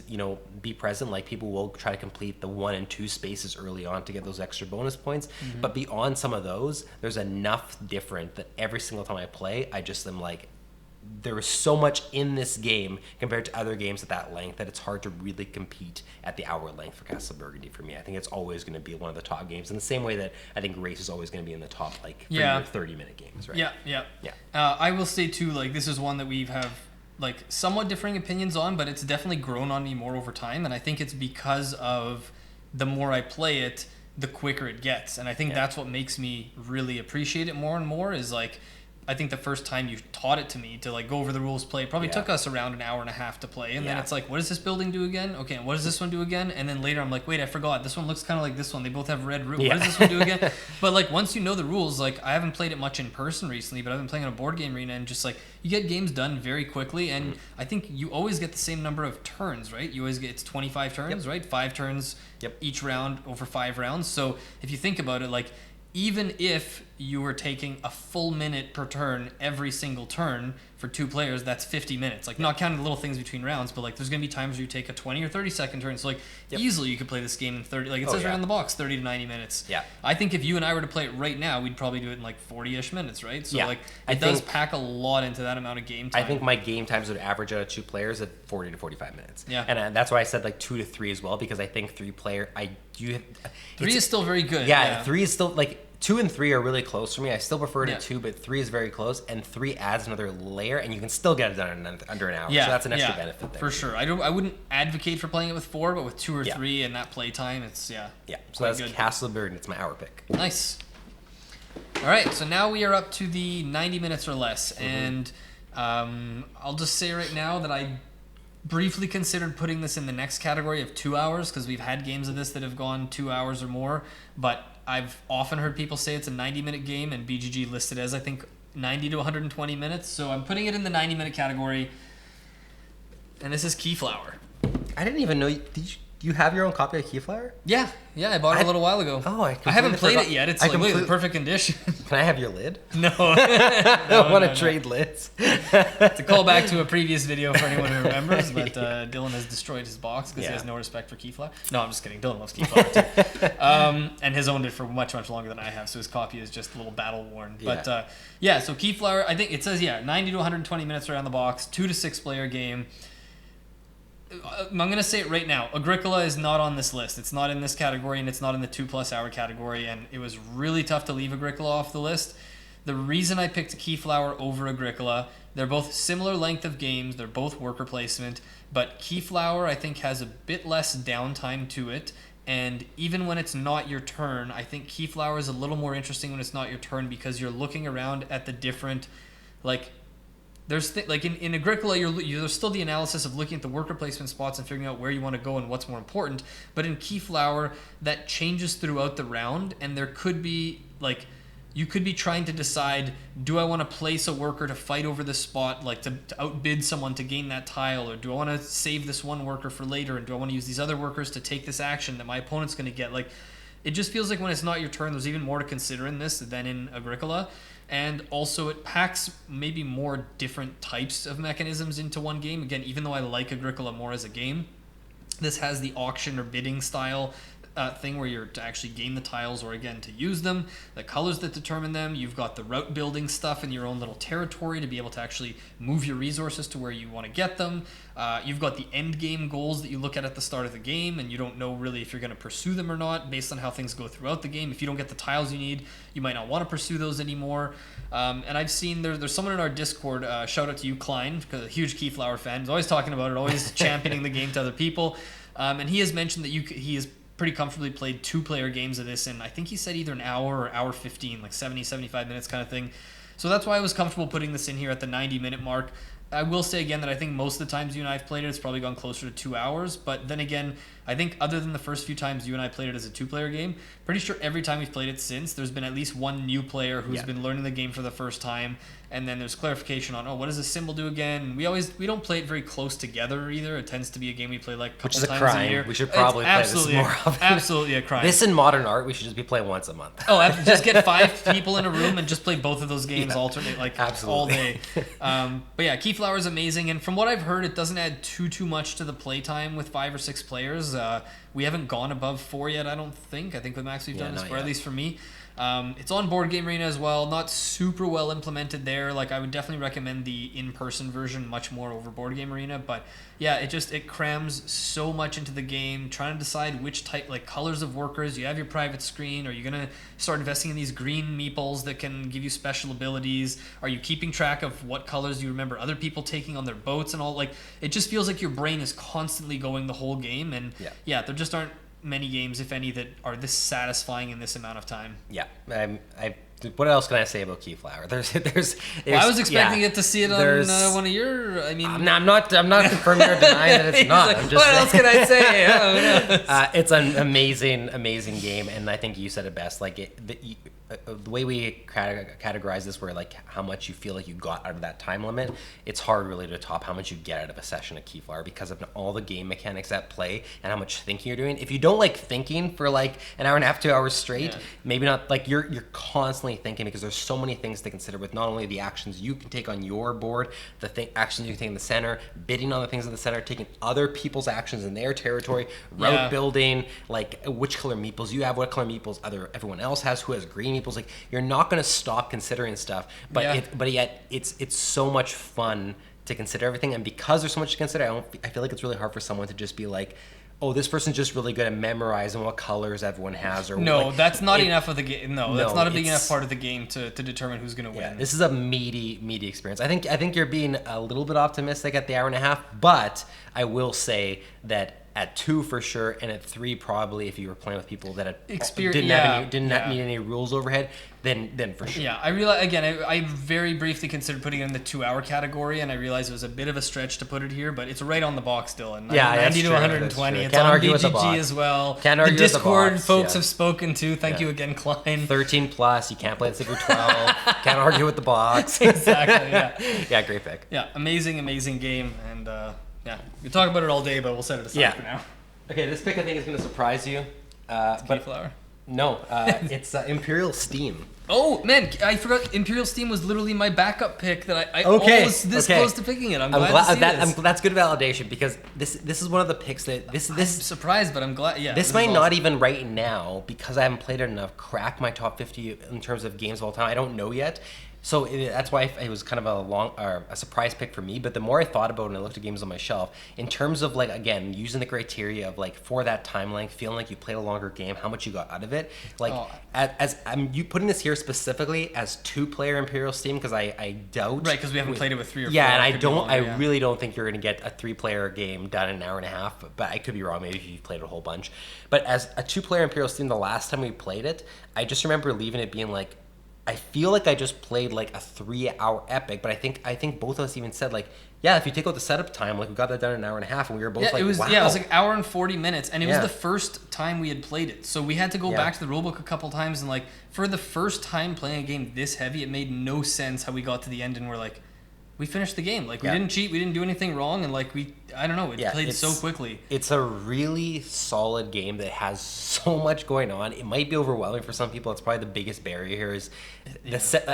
be present. Like people will try to complete the 1 and 2 spaces early on to get those extra bonus points, but beyond some of those, there's enough different that every single time I play, I just am like, there is so much in this game compared to other games at that length that it's hard to really compete at the hour length for Castle Burgundy for me. I think it's always going to be one of the top games in the same way that I think Race is always going to be in the top, like, for your 30-minute games, right? Yeah. I will say too, like, this is one that we have like somewhat differing opinions on, but it's definitely grown on me more over time, and I think it's because of the more I play it, the quicker it gets. And I think that's what makes me really appreciate it more and more is like, I think the first time you taught it to me to like go over the rules play, it probably took us around an hour and a half to play. And then it's like, what does this building do again? Okay, and what does this one do again? And then later I'm like, wait, I forgot. This one looks kind of like this one. They both have red roof. What does this one do again? But like once you know the rules, like I haven't played it much in person recently, but I've been playing on a board game arena and just like you get games done very quickly. And I think you always get the same number of turns, right? You always get, it's 25 turns, right? 5 turns each round over 5 rounds. So if you think about it, like even if you were taking a full minute per turn every single turn for 2 players, that's 50 minutes. Like not counting the little things between rounds, but like there's going to be times where you take a 20 or 30 second turn. So like easily you could play this game in 30, like it says right on the box, 30 to 90 minutes. Yeah. I think if you and I were to play it right now, we'd probably do it in like 40-ish minutes, right? So like it does pack a lot into that amount of game time. I think my game times would average out of 2 players at 40 to 45 minutes. Yeah. And that's why I said like 2 to 3 as well, because I think 3 player, 3 is still very good. Yeah, 3 is still like 2 and 3 are really close for me. I still prefer to 2, but 3 is very close, and 3 adds another layer, and you can still get it done in under an hour. Yeah, so that's an extra benefit there. For sure. I wouldn't advocate for playing it with 4, but with 2 or 3 and that play time, it's So that's good. Castle of Burden. It's my hour pick. Nice. All right, so now we are up to the 90 minutes or less, and I'll just say right now that I briefly considered putting this in the next category of 2 hours because we've had games of this that have gone 2 hours or more, but I've often heard people say it's a 90-minute game, and BGG listed as, I think, 90 to 120 minutes. So I'm putting it in the 90-minute category, and this is Keyflower. I didn't even know. Did you have your own copy of Keyflower? Yeah, I bought it a little while ago. Oh, I haven't played it yet. It's like in perfect condition. Can I have your lid? No. I want to trade lids. To call back to a previous video for anyone who remembers, but Dylan has destroyed his box because he has no respect for Keyflower. No, I'm just kidding. Dylan loves Keyflower too. And has owned it for much, much longer than I have, so his copy is just a little battle worn. But so Keyflower, I think it says 90 to 120 minutes around the box, 2 to 6 player game. I'm going to say it right now. Agricola is not on this list. It's not in this category, and it's not in the 2+ hour category, and it was really tough to leave Agricola off the list. The reason I picked Keyflower over Agricola, they're both similar length of games. They're both worker placement, but Keyflower, I think, has a bit less downtime to it, and even when it's not your turn, I think Keyflower is a little more interesting when it's not your turn because you're looking around at the different, like, there's like in Agricola, there's still the analysis of looking at the worker placement spots and figuring out where you want to go and what's more important. But in Keyflower, that changes throughout the round, and there could be like you could be trying to decide: do I want to place a worker to fight over this spot, like to outbid someone to gain that tile, or do I want to save this one worker for later, and do I want to use these other workers to take this action that my opponent's going to get? Like, it just feels like when it's not your turn, there's even more to consider in this than in Agricola. And also it packs maybe more different types of mechanisms into one game. Again, even though I like Agricola more as a game, this has the auction or bidding style thing where you're to actually gain the tiles or, again, to use them, the colors that determine them. You've got the route building stuff in your own little territory to be able to actually move your resources to where you want to get them. You've got the end game goals that you look at the start of the game, and you don't know really if you're going to pursue them or not based on how things go throughout the game. If you don't get the tiles you need, you might not want to pursue those anymore. And I've seen there's someone in our Discord, shout out to you, Klein, because a huge Keyflower fan. He's always talking about it, always championing the game to other people. And he has mentioned that he has pretty comfortably played 2-player games of this, and I think he said either an hour or hour 15, like 70, 75 minutes kind of thing. So that's why I was comfortable putting this in here at the 90-minute mark. I will say again that I think most of the times you and I have played it, it's probably gone closer to 2 hours. But then again, I think other than the first few times you and I played it as a 2-player game, pretty sure every time we've played it since, there's been at least one new player who's been learning the game for the first time. And then there's clarification on, what does this symbol do again? We don't play it very close together either. It tends to be a game we play like a couple times a year. Which is a crime. We should probably play this more often. Absolutely a crime. This in modern art, we should just be playing once a month. Just get 5 people in a room and just play both of those games alternate all day. But yeah, Keyflower is amazing, and from what I've heard, it doesn't add too much to the playtime with 5 or 6 players. We haven't gone above 4 yet, I don't think. I think the max we've done is 4, at least for me. It's on Board Game Arena as well. Not super well implemented there. Like, I would definitely recommend the in-person version much more over Board Game Arena. But yeah, it crams so much into the game. Trying to decide which type, like colors of workers. You have your private screen. Are you gonna start investing in these green meeples that can give you special abilities? Are you keeping track of what colors you remember other people taking on their boats and all? Like, it just feels like your brain is constantly going the whole game. And yeah there just aren't many games, if any, that are this satisfying in this amount of time. Yeah, what else can I say about Keyflower? There's Well, I was expecting it to see it on one of your. I mean, I'm not confirming or denying that it's not. Like, I'm just what else can I say? It's an amazing game, and I think you said it best. Like the way we categorize this, where like how much you feel like you got out of that time limit, it's hard really to top how much you get out of a session of Keyflower because of all the game mechanics at play and how much thinking you're doing. If you don't like thinking for like an hour and a half, 2 hours straight, maybe not. Like you're constantly thinking because there's so many things to consider with not only the actions you can take on your board, actions you can take in the center, bidding on the things in the center, taking other people's actions in their territory, route building, like which color meeples you have, what color meeples everyone else has, who has green meeples. Like you're not going to stop considering stuff, but yet it's so much fun to consider everything. And because there's so much to consider, I feel like it's really hard for someone to just be like, oh, this person's just really good at memorizing what colors everyone has. Or no, like, that's not enough of the game. No, that's not a big enough part of the game to determine who's going to win. This is a meaty experience. I think you're being a little bit optimistic at the hour and a half, but I will say that at 2 for sure, and at 3 probably if you were playing with people that didn't need any rules overhead, then for sure. Yeah, I realize again. I very briefly considered putting it in the 2-hour category, and I realized it was a bit of a stretch to put it here, but it's right on the box, Dylan. Yeah, 90 to 120. It's Can't on argue with the BGG box. as well. Can't argue the with the Discord box, folks have spoken to. Thank you again, Klein. 13 plus. You can't play this if you're 12. Can't argue with the box. Exactly. Yeah. Yeah, great pick. Yeah, amazing game, and we talk about it all day, but we'll set it aside for now. Okay, this pick I think is going to surprise you. Keyflower. No, it's Imperial Steam. Oh man, I forgot. Imperial Steam was literally my backup pick that I almost this close to picking it. I'm glad to see this. That's good validation because this is one of the picks that I'm surprised, but I'm glad. Yeah, this might not even right now because I haven't played it enough crack my top 50 in terms of games of all time. I don't know yet. So that's why it was kind of a surprise pick for me. But the more I thought about it and I looked at games on my shelf, in terms of like, again, using the criteria of like for that time length, feeling like you played a longer game, how much you got out of it. Like as I'm you putting this here specifically as 2-player Imperial Steam because I doubt. Right, because we haven't played it with 3 or 4. Yeah, and I really don't think you're going to get a 3-player game done in an hour and a half. But I could be wrong. Maybe if you've played a whole bunch. But as a 2-player Imperial Steam, the last time we played it, I just remember leaving it being like, I feel like I just played like a 3-hour epic, but I think both of us even said like, yeah, if you take out the setup time, like we got that done in an hour and a half, and we were both like, wow. Yeah, it was like 1 hour and 40 minutes, and it was the first time we had played it, so we had to go back to the rulebook a couple times, and like for the first time playing a game this heavy, it made no sense how we got to the end and we're like, we finished the game. Like we didn't cheat, we didn't do anything wrong, and like I don't know, it played so quickly. It's a really solid game that has so much going on. It might be overwhelming for some people. It's probably the biggest barrier here is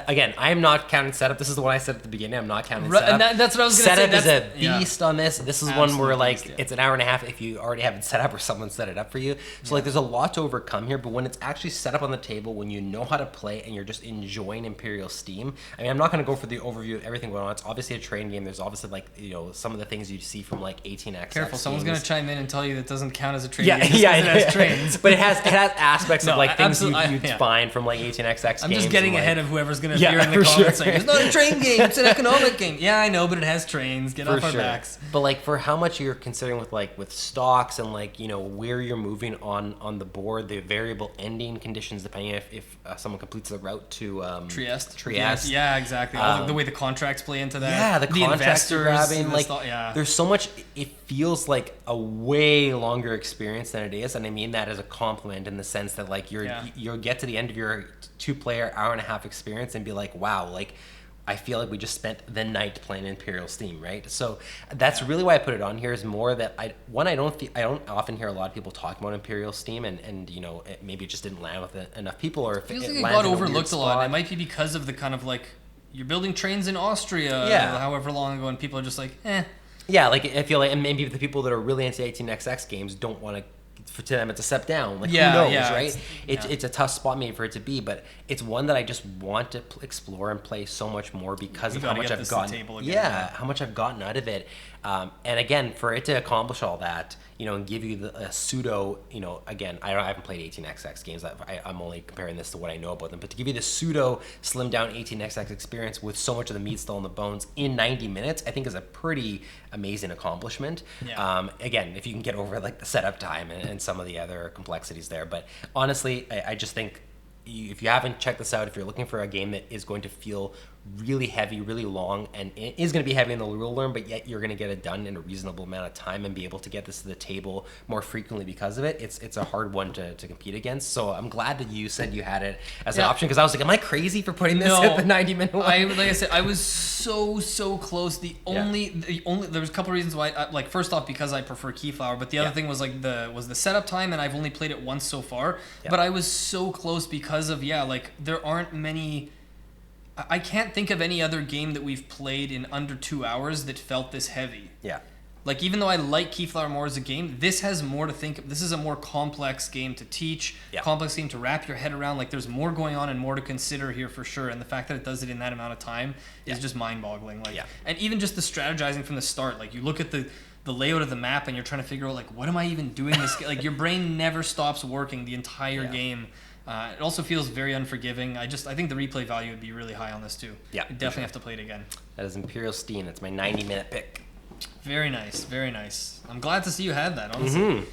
again, I am not counting setup. This is the one I said at the beginning. I'm not counting setup. And that's what I was going to say. Setup is a beast on this. This is one where like it's an hour and a half if you already have it set up or someone set it up for you. So like there's a lot to overcome here, but when it's actually set up on the table, when you know how to play and you're just enjoying Imperial Steam. I mean, I'm not going to go for the overview of everything going on. It's obviously a train game. There's obviously like, some of the things you see from like 18x. Careful, someone's going to chime in and tell you that doesn't count as a train game. It has trains. But it has aspects of like things you'd find from like 18xx games. I'm just getting ahead of whoever's going to appear in the comments saying, it's not a train game, it's an economic game. Yeah, I know, but it has trains. Get off our backs. But like for how much you're considering with stocks and like, where you're moving on the board, the variable ending conditions, depending if someone completes the route to Trieste. Yeah, exactly. The way the contracts play into that. Yeah, the contracts you're grabbing. Like, yeah. There's so much. It feels like a way longer experience than it is, and I mean that as a compliment in the sense that like you'll get to the end of your 2-player hour and a half experience and be like, wow, like I feel like we just spent the night playing Imperial Steam, right? So that's really why I put it on here, is more that I don't often hear a lot of people talking about Imperial Steam, and maybe it just didn't land with enough people, or if it feels like it got overlooked a lot. It might be because of the kind of like you're building trains in Austria, however long ago, and people are just like, eh. Yeah, like I feel like, and maybe the people that are really into 18xx games don't want to. To them, it's a step down. Like who knows, right? It's a tough spot maybe for it to be, but it's one that I just want to explore and play so much more because of how much I've gotten. How much I've gotten out of it. And again, for it to accomplish all that, and give you a pseudo, again, I haven't played 18xx games. I'm only comparing this to what I know about them. But to give you the pseudo slimmed down 18xx experience with so much of the meat still in the bones in 90 minutes, I think is a pretty amazing accomplishment. Yeah. Again, if you can get over like the setup time and some of the other complexities there. But honestly, I just think if you haven't checked this out, if you're looking for a game that is going to feel really heavy, really long, and it is going to be heavy in the rule learn, but yet you're going to get it done in a reasonable amount of time and be able to get this to the table more frequently because of it, it's a hard one to compete against. So I'm glad that you said you had it as an option, because I was like, am I crazy for putting this at the 90-minute one? Like I said, I was so close. The only there was a couple reasons why. Like first off, because I prefer Keyflower, but the other thing was like the setup time, and I've only played it once so far. Yeah. But I was so close because of like there aren't many. I can't think of any other game that we've played in under 2 hours that felt this heavy. Yeah. Like, even though I like Keyflower more as a game, this has more to think of. This is a more complex game to teach, complex game to wrap your head around. Like, there's more going on and more to consider here for sure. And the fact that it does it in that amount of time is just mind-boggling. Like, and even just the strategizing from the start. Like, you look at the layout of the map and you're trying to figure out, like, what am I even doing this? Like, your brain never stops working the entire game. It also feels very unforgiving. I think the replay value would be really high on this too. Yeah, you definitely have to play it again. That is Imperial Steam. It's my 90-minute pick. Very nice, very nice. I'm glad to see you had that, honestly.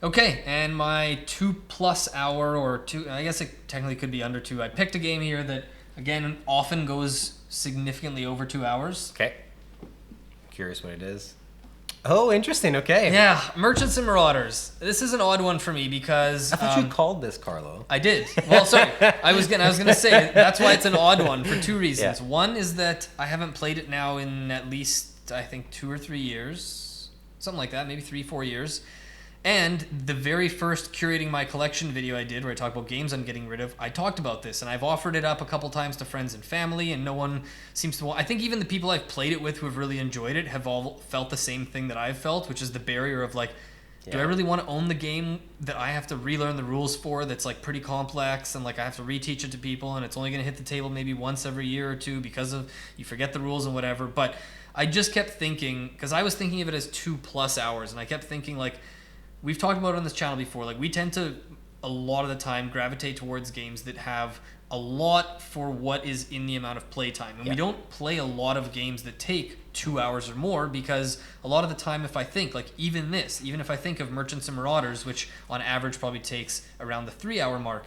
Okay, and my 2+ hour or 2, I guess it technically could be under 2. I picked a game here that, again, often goes significantly over 2 hours. Okay. Curious what it is. Oh, interesting. Okay. Yeah, Merchants and Marauders. This is an odd one for me because I thought you called this Carlo. I did. Well, sorry. I was gonna say that's why it's an odd one for 2 reasons. Yeah. One is that I haven't played it now in at least I think 2 or 3 years, something like that, maybe 3-4 years. And the very first curating my collection video I did, where I talked about games I'm getting rid of, I talked about this, and I've offered it up a couple times to friends and family, and no one seems to want. I think even the people I've played it with who have really enjoyed it have all felt the same thing that I've felt, which is the barrier of like, do I really want to own the game that I have to relearn the rules for that's like pretty complex, and like I have to reteach it to people, and it's only going to hit the table maybe once every year or two because of you forget the rules and whatever. But I just kept thinking, because I was thinking of it as 2+ hours, and I kept thinking like, we've talked about it on this channel before. Like, we tend to, a lot of the time, gravitate towards games that have a lot for what is in the amount of playtime. And we don't play a lot of games that take 2 hours or more, because a lot of the time, if I think, like even if I think of Merchants and Marauders, which on average probably takes around the 3-hour mark,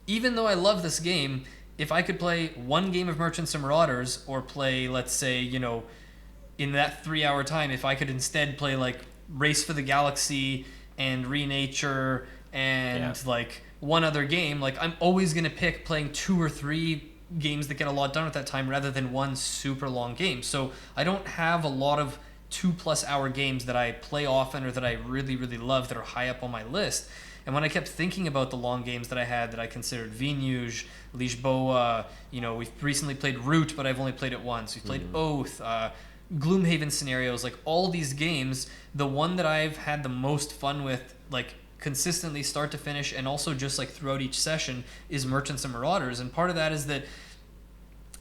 even though I love this game, if I could play one game of Merchants and Marauders, or play, let's say, in that 3-hour time, if I could instead play like Race for the Galaxy and Renature and like one other game, like I'm always going to pick playing 2 or 3 games that get a lot done at that time rather than one super long game. So I don't have a lot of 2+ hour games that I play often or that I really, really love that are high up on my list. And when I kept thinking about the long games that I had that I considered Vinuge, Lisboa, we've recently played Root, but I've only played it once. We've played Oath, Gloomhaven Scenarios, like all these games, the one that I've had the most fun with, like consistently start to finish, and also just like throughout each session, is Merchants and Marauders. And part of that is that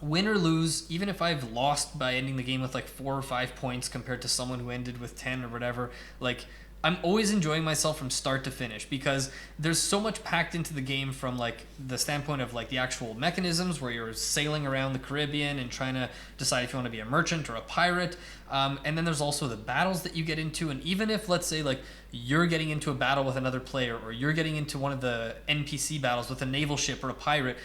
win or lose, even if I've lost by ending the game with like 4 or 5 points compared to someone who ended with 10 or whatever, like I'm always enjoying myself from start to finish, because there's so much packed into the game from like the standpoint of like the actual mechanisms where you're sailing around the Caribbean and trying to decide if you want to be a merchant or a pirate. And then there's also the battles that you get into. And even if, let's say, like you're getting into a battle with another player, or you're getting into one of the NPC battles with a naval ship or a pirate,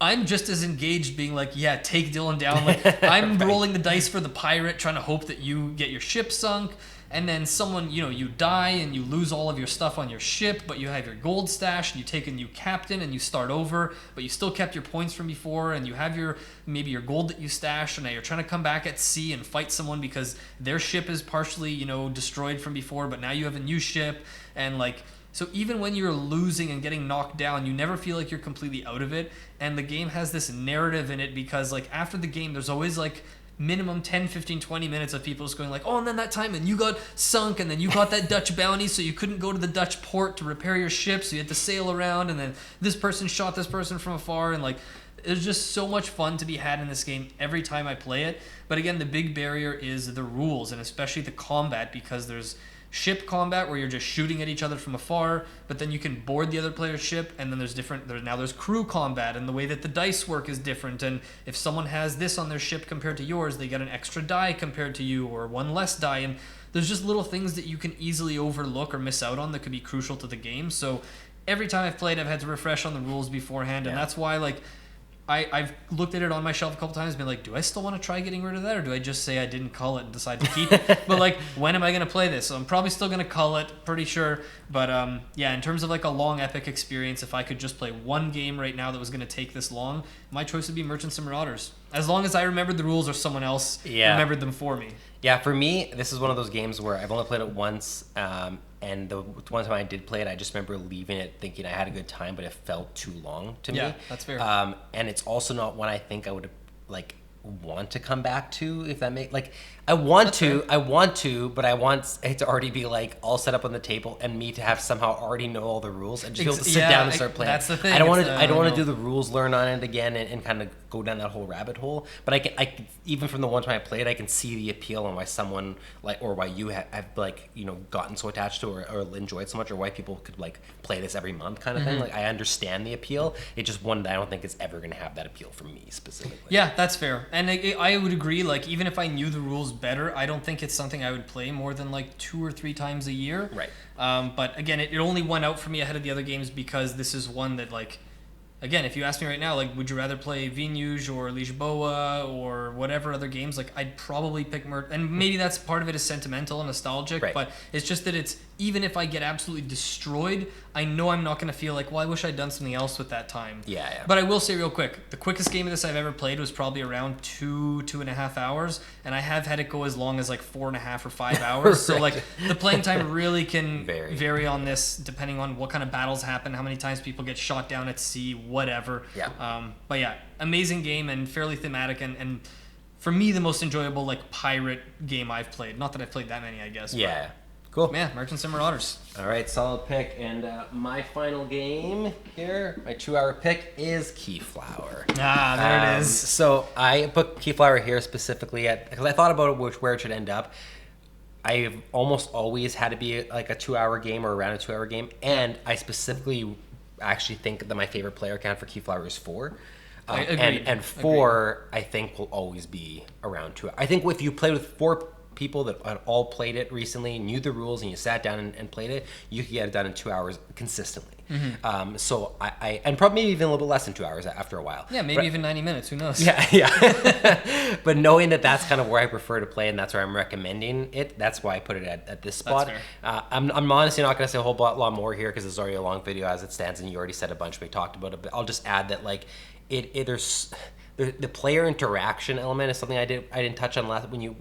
I'm just as engaged being like, yeah, take Dylann down. Like I'm rolling the dice for the pirate, trying to hope that you get your ship sunk. And then someone, you die and you lose all of your stuff on your ship, but you have your gold stash, and you take a new captain and you start over, but you still kept your points from before, and you have maybe your gold that you stashed, and now you're trying to come back at sea and fight someone because their ship is partially, destroyed from before, but now you have a new ship. And like, so even when you're losing and getting knocked down, you never feel like you're completely out of it. And the game has this narrative in it, because like after the game, there's always like minimum 10, 15, 20 minutes of people just going like, oh, and then that time, and you got sunk, and then you got that Dutch bounty, so you couldn't go to the Dutch port to repair your ship, so you had to sail around, and then this person shot this person from afar, and like, There's just so much fun to be had in this game every time I play it. But again, the big barrier is the rules, and especially the combat, because there's ship combat where you're just shooting at each other from afar, but then you can board the other player's ship, and then there's crew combat, and the way that the dice work is different, and if someone has this on their ship compared to yours, they get an extra die compared to you, or one less die, and there's just little things that you can easily overlook or miss out on that could be crucial to the game. So every time I've played, I've had to refresh on the rules beforehand, and that's why, like, I've looked at it on my shelf a couple times and been like, do I still want to try getting rid of that, or do I just say I didn't cull it and decide to keep it? But, like, when am I going to play this? So I'm probably still going to cull it, pretty sure. But, in terms of, like, a long epic experience, if I could just play one game right now that was going to take this long, my choice would be Merchants and Marauders. As long as I remembered the rules or someone else remembered them for me. Yeah, for me, this is one of those games where I've only played it once, and the one time I did play it, I just remember leaving it thinking I had a good time, but it felt too long to me. Yeah, that's fair. And it's also not one I think I would, like, want to come back to, if that makes, like, I want to, but I want it to already be, like, all set up on the table, and me to have somehow already know all the rules and just be able to sit down and start playing. That's the thing. I don't want to do the rules, learn on it again, and kind of go down that whole rabbit hole. But I can even from the one time I played, I can see the appeal and why someone, like, or why you have like, you know, gotten so attached to it, or enjoyed so much, or why people could, like, play this every month kind of thing. Like, I understand the appeal. It's just one that I don't think is ever going to have that appeal for me specifically. Yeah, that's fair. And I would agree, like, even if I knew the rules better, I don't think it's something I would play more than, like, 2 or 3 times a year. Right. But again, it only won out for me ahead of the other games because this is one that, like, again, if you ask me right now, like, would you rather play Vignuge or Lisboa or whatever other games, like, I'd probably pick and maybe that's part of it is sentimental and nostalgic, but it's just that it's, even if I get absolutely destroyed, I know I'm not going to feel like, well, I wish I'd done something else with that time. Yeah. But I will say real quick, the quickest game of this I've ever played was probably around 2.5 hours, and I have had it go as long as, like, 4.5 or 5 hours. Right. So, like, the playing time really can vary on this depending on what kind of battles happen, how many times people get shot down at sea, whatever. Yeah. But yeah, amazing game and fairly thematic, and for me, the most enjoyable, like, pirate game I've played. Not that I've played that many, I guess. Yeah. Cool. Yeah, Merchants and Marauders. All right, solid pick. And my final game here, my 2-hour pick, is Keyflower. Ah, there it is. So I put Keyflower here specifically because I thought about where it should end up. I've almost always had to be like a 2-hour game or around a 2-hour game, and I specifically actually think that my favorite player count for Keyflower is 4. And 4, I think, will always be around 2. I think if you play with 4 people that had all played it recently, knew the rules, and you sat down and played it, you could get it done in 2 hours consistently. So I and probably maybe even a little less than 2 hours after a while. Yeah, maybe even 90 minutes. Who knows? Yeah. But knowing that that's kind of where I prefer to play, and that's where I'm recommending it, that's why I put it at this spot. I'm honestly not going to say a whole lot more here because it's already a long video as it stands, and you already said a bunch. We talked about it, but I'll just add that, like, there's the player interaction element is something I didn't touch on last when you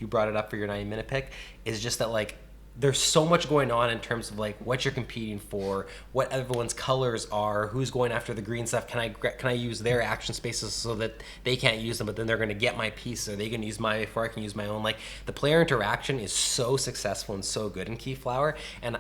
brought it up for your 90-minute pick. Is just that, like, there's so much going on in terms of, like, what you're competing for, what everyone's colors are, who's going after the green stuff. Can I use their action spaces so that they can't use them, but then they're going to get my piece, or they can use mine before I can use my own. Like, the player interaction is so successful and so good in Keyflower, and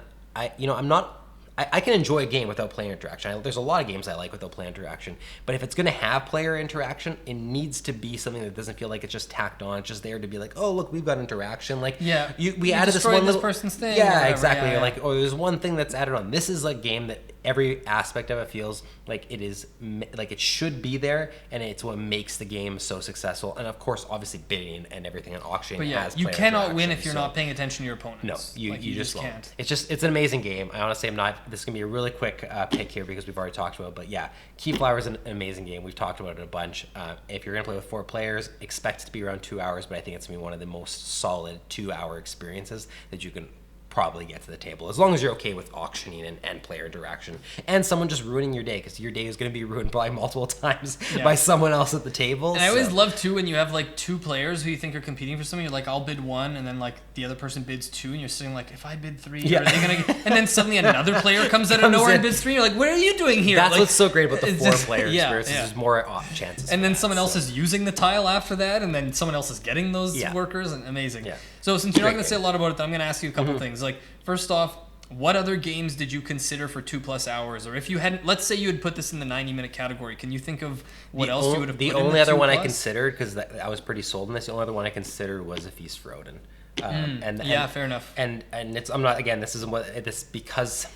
I can enjoy a game without player interaction. There's a lot of games I like without player interaction, but if it's going to have player interaction, it needs to be something that doesn't feel like it's just tacked on. It's just there to be like, oh, look, we've got interaction. Like, we added this one little person's thing. Yeah, exactly. Yeah. Like, oh, there's one thing that's added on. This is like a game that every aspect of it feels like it is, like it should be there, and it's what makes the game so successful. And of course, obviously, bidding and everything and auctioning. But yeah, you cannot win if you're not paying attention to your opponents. No, you just can't. It's an amazing game. I honestly am not. This is gonna be a really quick pick here because we've already talked about it. But yeah, Keyflower is an amazing game. We've talked about it a bunch. If you're gonna play with 4 players, expect it to be around 2 hours. But I think it's gonna be one of the most solid 2-hour experiences that you can probably get to the table, as long as you're okay with auctioning and player interaction and someone just ruining your day, because your day is going to be ruined probably multiple times by someone else at the table. And I always love too when you have like 2 players who you think are competing for something. You're like, I'll bid 1, and then like the other person bids 2, and you're sitting like, if I bid 3, are they gonna? And then suddenly another player comes out of nowhere and bids 3. And you're like, what are you doing here? That's like, what's so great about the 4-player experience. Yeah. There's more chances. And then someone else is using the tile after that, and then someone else is getting those workers. And amazing. Yeah. So since you're not going to say a lot about it, I'm going to ask you a couple things. Like, first off, What other games did you consider for 2+ hours? Or if you hadn't, let's say you had put this in the 90-minute category, can you think of what else you would have put in the 2+? The only other one I considered, because I was pretty sold on this, the only other one I considered was A Feast for Odin. Fair enough. And it's, I'm not, again, this isn't what this, because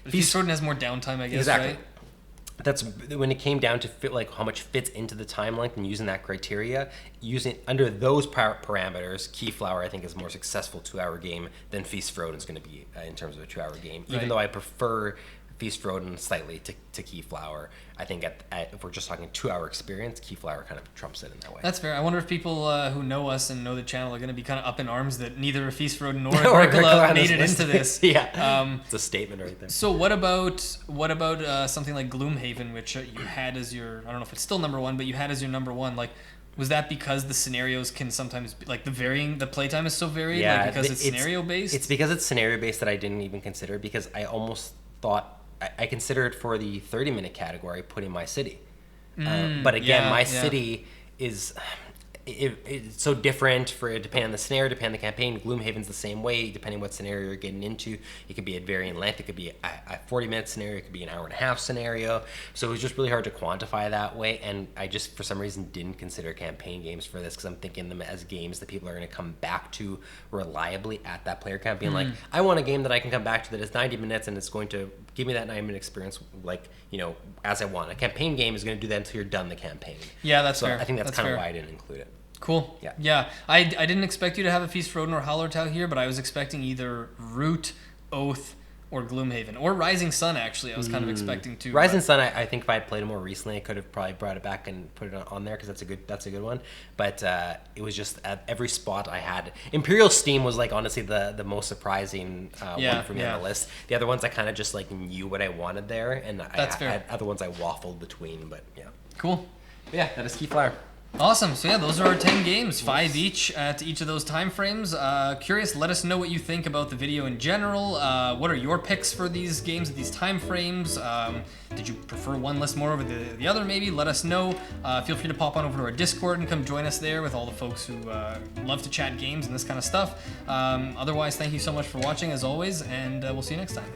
Feast for Odin has more downtime, I guess, exactly. right? That's when it came down to fit, like how much fits into the time length and using that criteria. Using under those parameters, Keyflower I think is a more successful 2-hour game than Feast for Odin is going to be in terms of a 2-hour game. Even though I prefer Feast for Odin slightly to Keyflower, I think if we're just talking 2-hour experience, Keyflower kind of trumps it in that way. That's fair. I wonder if people who know us and know the channel are going to be kind of up in arms that neither a Feast for Odin nor Agricola made it into this. Yeah, it's a statement right there. So what about something like Gloomhaven, which you had as your, I don't know if it's still number one, but you had as your number one, like. Was that because the scenarios can sometimes be, like the playtime is so varied? Yeah, like because it's scenario based? It's because it's scenario based that I didn't even consider, because I almost thought I considered for the 30-minute category putting My City. But again, My City is it's so different for depending on the scenario, depending on the campaign. Gloomhaven's the same way, depending what scenario you're getting into. It could be at varying length. It could be a 40-minute scenario. It could be an hour-and-a-half scenario. So it was just really hard to quantify that way. And I just, for some reason, didn't consider campaign games for this, because I'm thinking them as games that people are going to come back to reliably at that player count. Being like, I want a game that I can come back to that is 90 minutes and it's going to give me that 90-minute experience, like, as I want. A campaign game is going to do that until you're done the campaign. Yeah, that's fair. I think that's kind fair. of why I didn't include it. Cool. Yeah. I didn't expect you to have a Feast for Odin or Hallertau here, but I was expecting either Root, Oath, or Gloomhaven, or Rising Sun. Actually, I was kind of expecting to. Rising Sun, I think if I had played it more recently, I could have probably brought it back and put it on there, because that's a good one. But it was just at every spot I had. Imperial Steam was like honestly the most surprising one for me on the list. The other ones I kind of just like knew what I wanted there, and I had other ones I waffled between. But yeah, cool. But yeah, that is Keyflower. Awesome. So yeah, those are our 10 games, 5 each at each of those time frames. Curious, let us know what you think about the video in general. What are your picks for these games at these time frames? Did you prefer one list more over the other maybe? Let us know. Feel free to pop on over to our Discord and come join us there with all the folks who love to chat games and this kind of stuff. Otherwise, thank you so much for watching as always, and we'll see you next time.